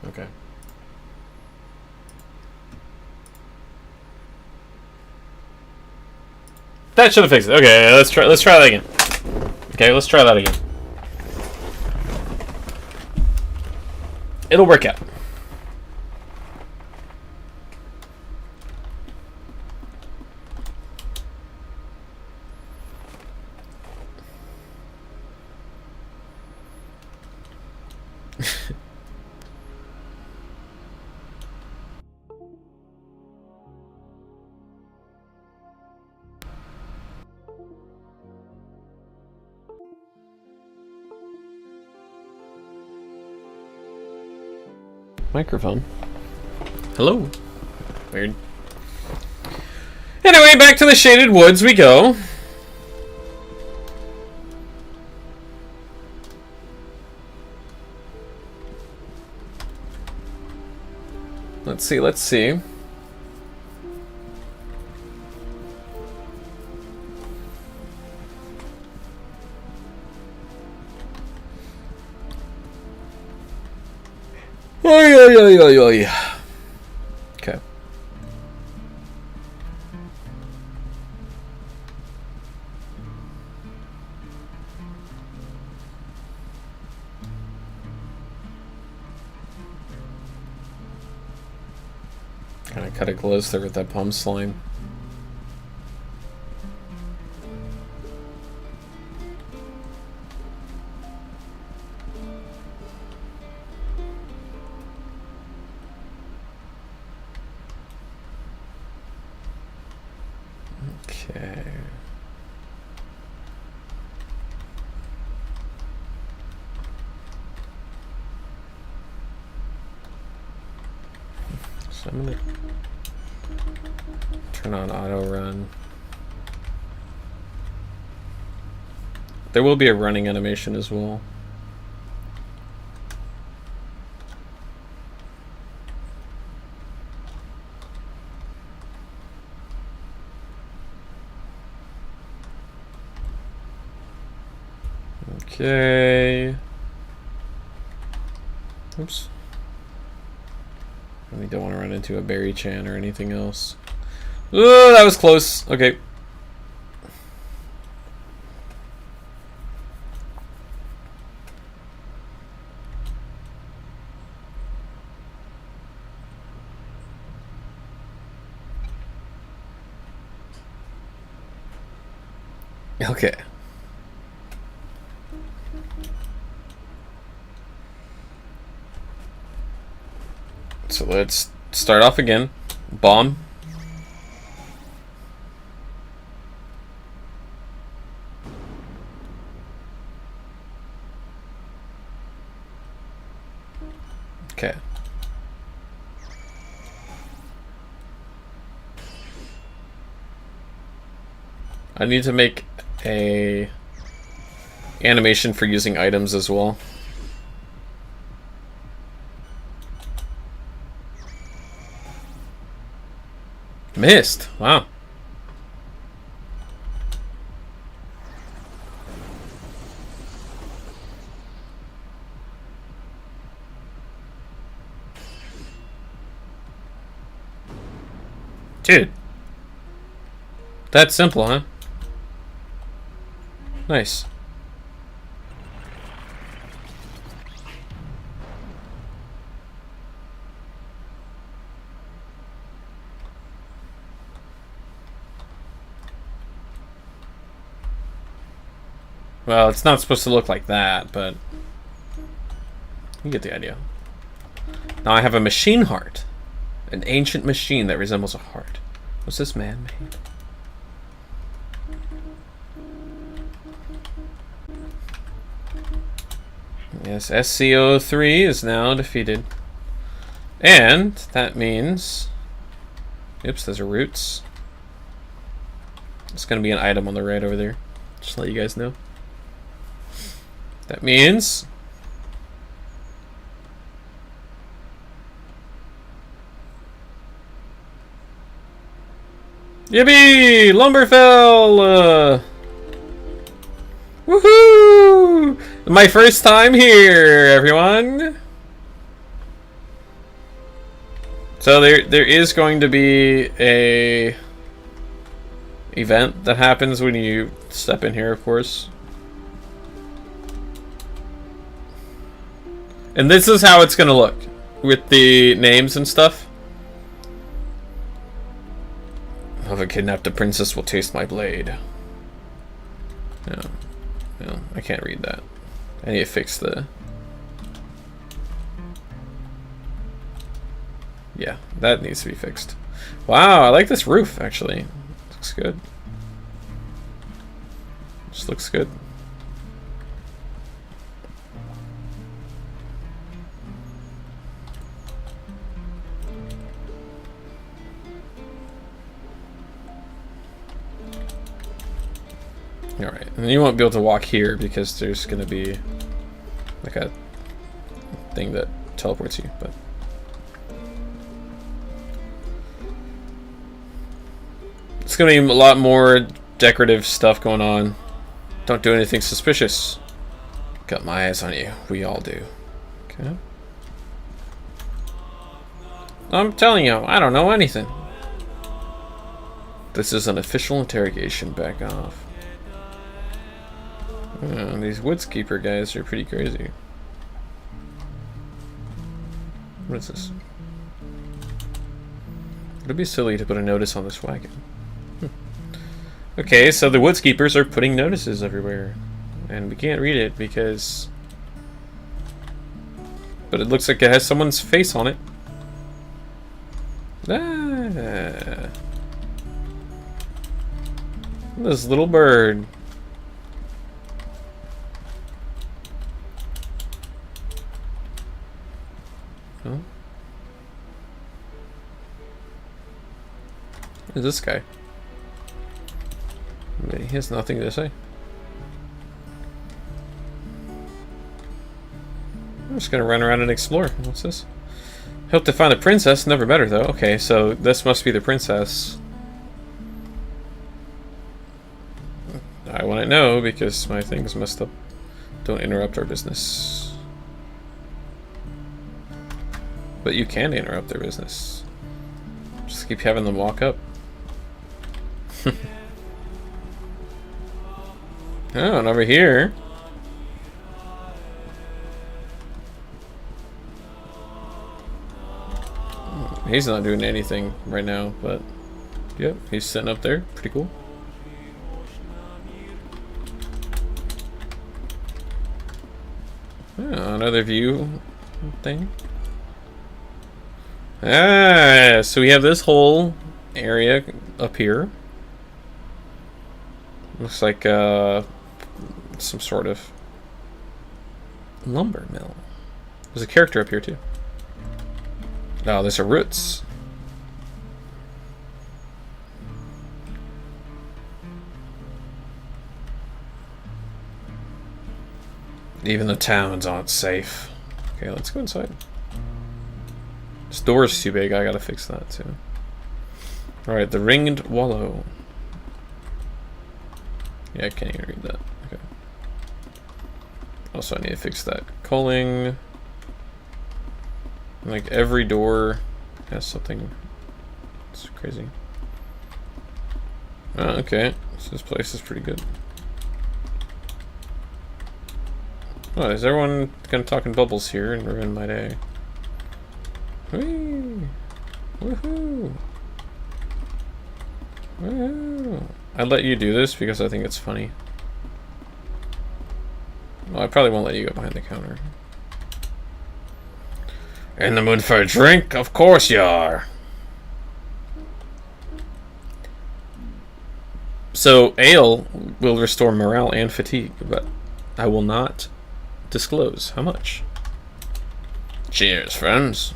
Okay. That should have fixed it. Okay, let's try that again. Okay, let's try that again. It'll work out. Microphone. Hello. Weird. Anyway, back to the shaded woods we go. Let's see, let's see. Oy. Okay. Kind of cut it close there with that palm slime. Okay. So I'm gonna turn on auto run. There will be a running animation as well. Okay. Oops. We don't want to run into a berry chan or anything else. Oh, that was close. Okay. Okay. So let's start off again. Bomb. I need to make a animation for using items as well. Missed. Wow. Dude. That's simple, huh? Nice. Well, it's not supposed to look like that, but you get the idea. Now I have a machine heart. An ancient machine that resembles a heart. Was this man-made? Yes, SCO3 is now defeated. And that means... Oops, those are roots. It's going to be an item on the right over there. Just to let you guys know. That means... Yippee! Lumberfell! Woohoo! My first time here, everyone! So there is going to be a event that happens when you step in here, of course. And this is how it's going to look with the names and stuff. Whoever kidnapped a princess will taste my blade. No, I can't read that. I need to fix the... Yeah, that needs to be fixed. Wow, I like this roof, actually. Looks good. Just looks good. Alright, and you won't be able to walk here because there's going to be like a thing that teleports you, but... It's going to be a lot more decorative stuff going on. Don't do anything suspicious. Got my eyes on you. We all do. Okay. I'm telling you, I don't know anything. This is an official interrogation. Back off. These woodskeeper guys are pretty crazy. What is this? It'd be silly to put a notice on this wagon. Okay, so the woodskeepers are putting notices everywhere. And we can't read it because... But it looks like it has someone's face on it. Ah. This little bird. Oh. Who's this guy? He has nothing to say. I'm just gonna run around and explore. What's this? Hope to find the princess. Never met her though. Okay, so this must be the princess. I want to know because my thing's messed up. Don't interrupt our business. But you can interrupt their business. Just keep having them walk up. Oh, and over here. He's not doing anything right now, but yep, he's sitting up there. Pretty cool. Oh, another view thing. Ah, so we have this whole area up here. Looks like some sort of lumber mill. There's a character up here too. Oh, there's a roots. Even the towns aren't safe. Okay, let's go inside. This door's too big. I gotta fix that too. Alright, the ringed wallow. Yeah, I can't even read that. Okay. Also, I need to fix that culling. Like, every door has something. It's crazy. Oh, okay. So this place is pretty good. Oh, is everyone gonna talk in bubbles here and ruin my day? Whee! Woohoo! Woohoo! I let you do this because I think it's funny. Well, I probably won't let you go behind the counter. In the mood for a drink? Of course you are! So, ale will restore morale and fatigue, but I will not disclose how much. Cheers, friends.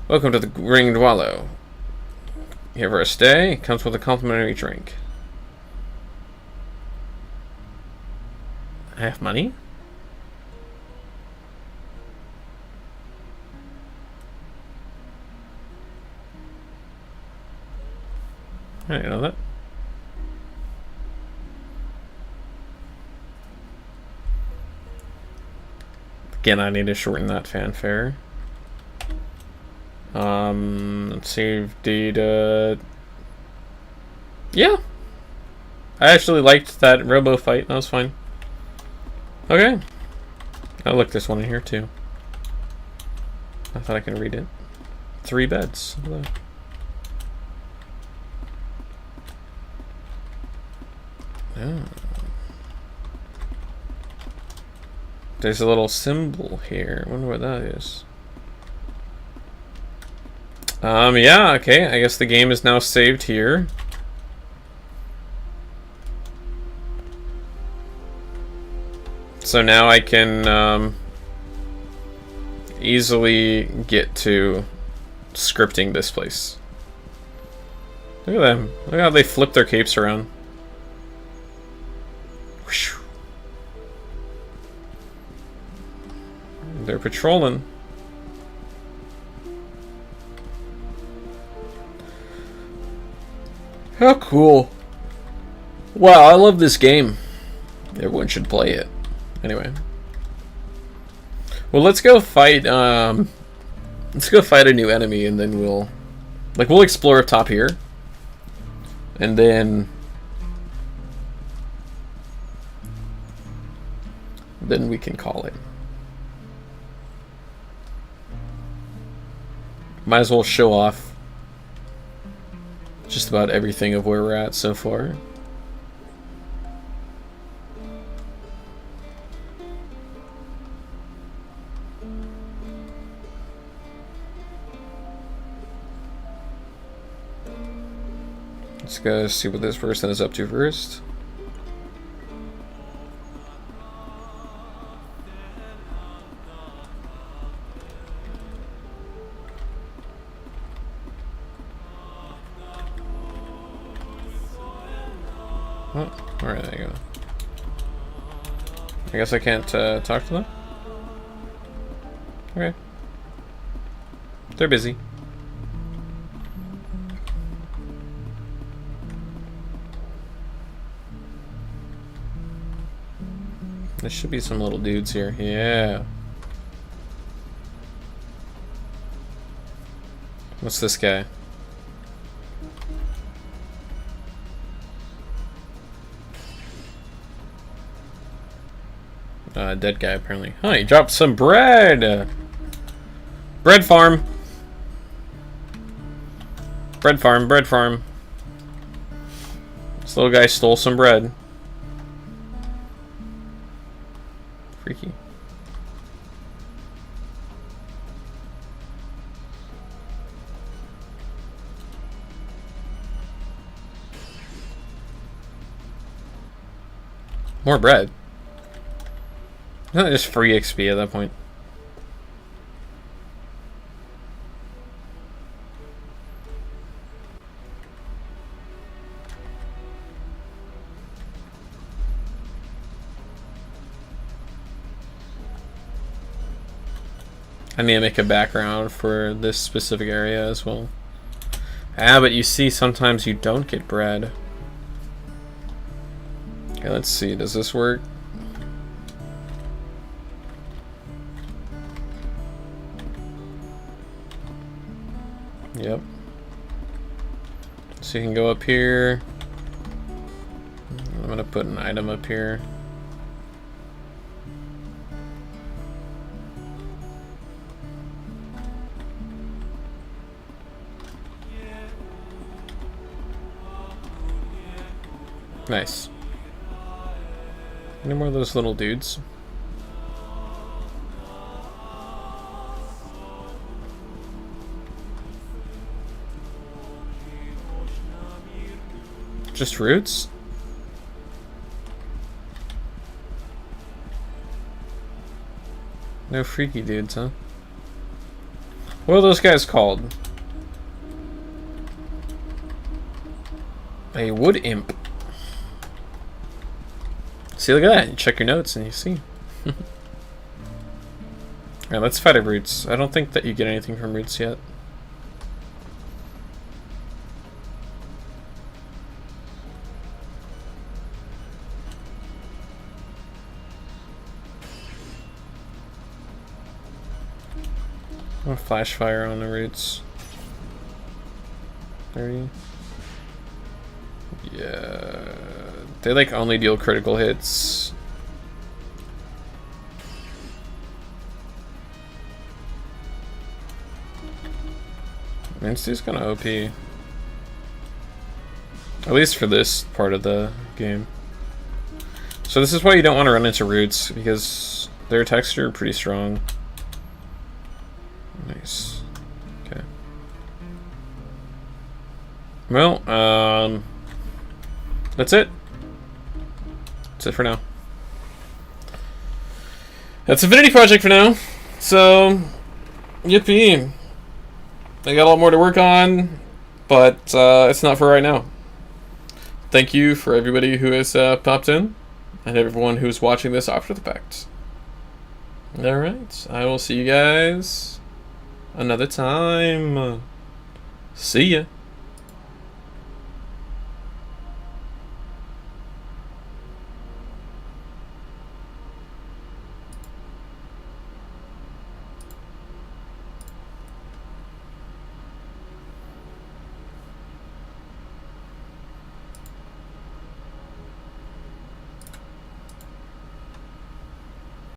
Welcome to the Ringed Wallow. Here for a stay, comes with a complimentary drink. I have money? I didn't know that. Again, I need to shorten that fanfare. Save data. Yeah. I actually liked that robo fight. That was fine. Okay. Oh, look, there's one in here too. I thought I could read it. 3 beds. Look at that. Oh. There's a little symbol here. I wonder what that is. Yeah, okay. I guess the game is now saved here. So now I can easily get to scripting this place. Look at them. Look how they flip their capes around. Whew. They're patrolling. How cool. Wow, I love this game. Everyone should play it. Anyway. Well, let's go fight a new enemy, and then we'll explore up top here. And then we can call it. Might as well show off just about everything of where we're at so far. Let's go see what this person is up to first. Oh, alright, there you go. I guess I can't talk to them? Okay. They're busy. There should be some little dudes here. Yeah. What's this guy? Dead guy, apparently. Oh, he dropped some bread! Bread farm! Bread farm, bread farm. This little guy stole some bread. Freaky. More bread. Isn't that just free XP at that point? I need to make a background for this specific area as well. Ah, but you see, sometimes you don't get bread. Okay, let's see. Does this work? Yep. So you can go up here. I'm gonna put an item up here. Nice. Any more of those little dudes? Just roots? No freaky dudes, huh? What are those guys called? A wood imp. See, look at that. You check your notes and you see. Alright, let's fight a roots. I don't think that you get anything from roots yet. I'm gonna flash fire on the roots. 30. Yeah. They like only deal critical hits. Minsty's kinda OP. At least for this part of the game. So this is why you don't want to run into roots, because their attacks are pretty strong. Nice. Okay. Well, that's it. That's it for now. That's Infinity Project for now. So, yippee. I got a lot more to work on, but it's not for right now. Thank you for everybody who has popped in, and everyone who's watching this after the fact. Alright, I will see you guys another time. See ya.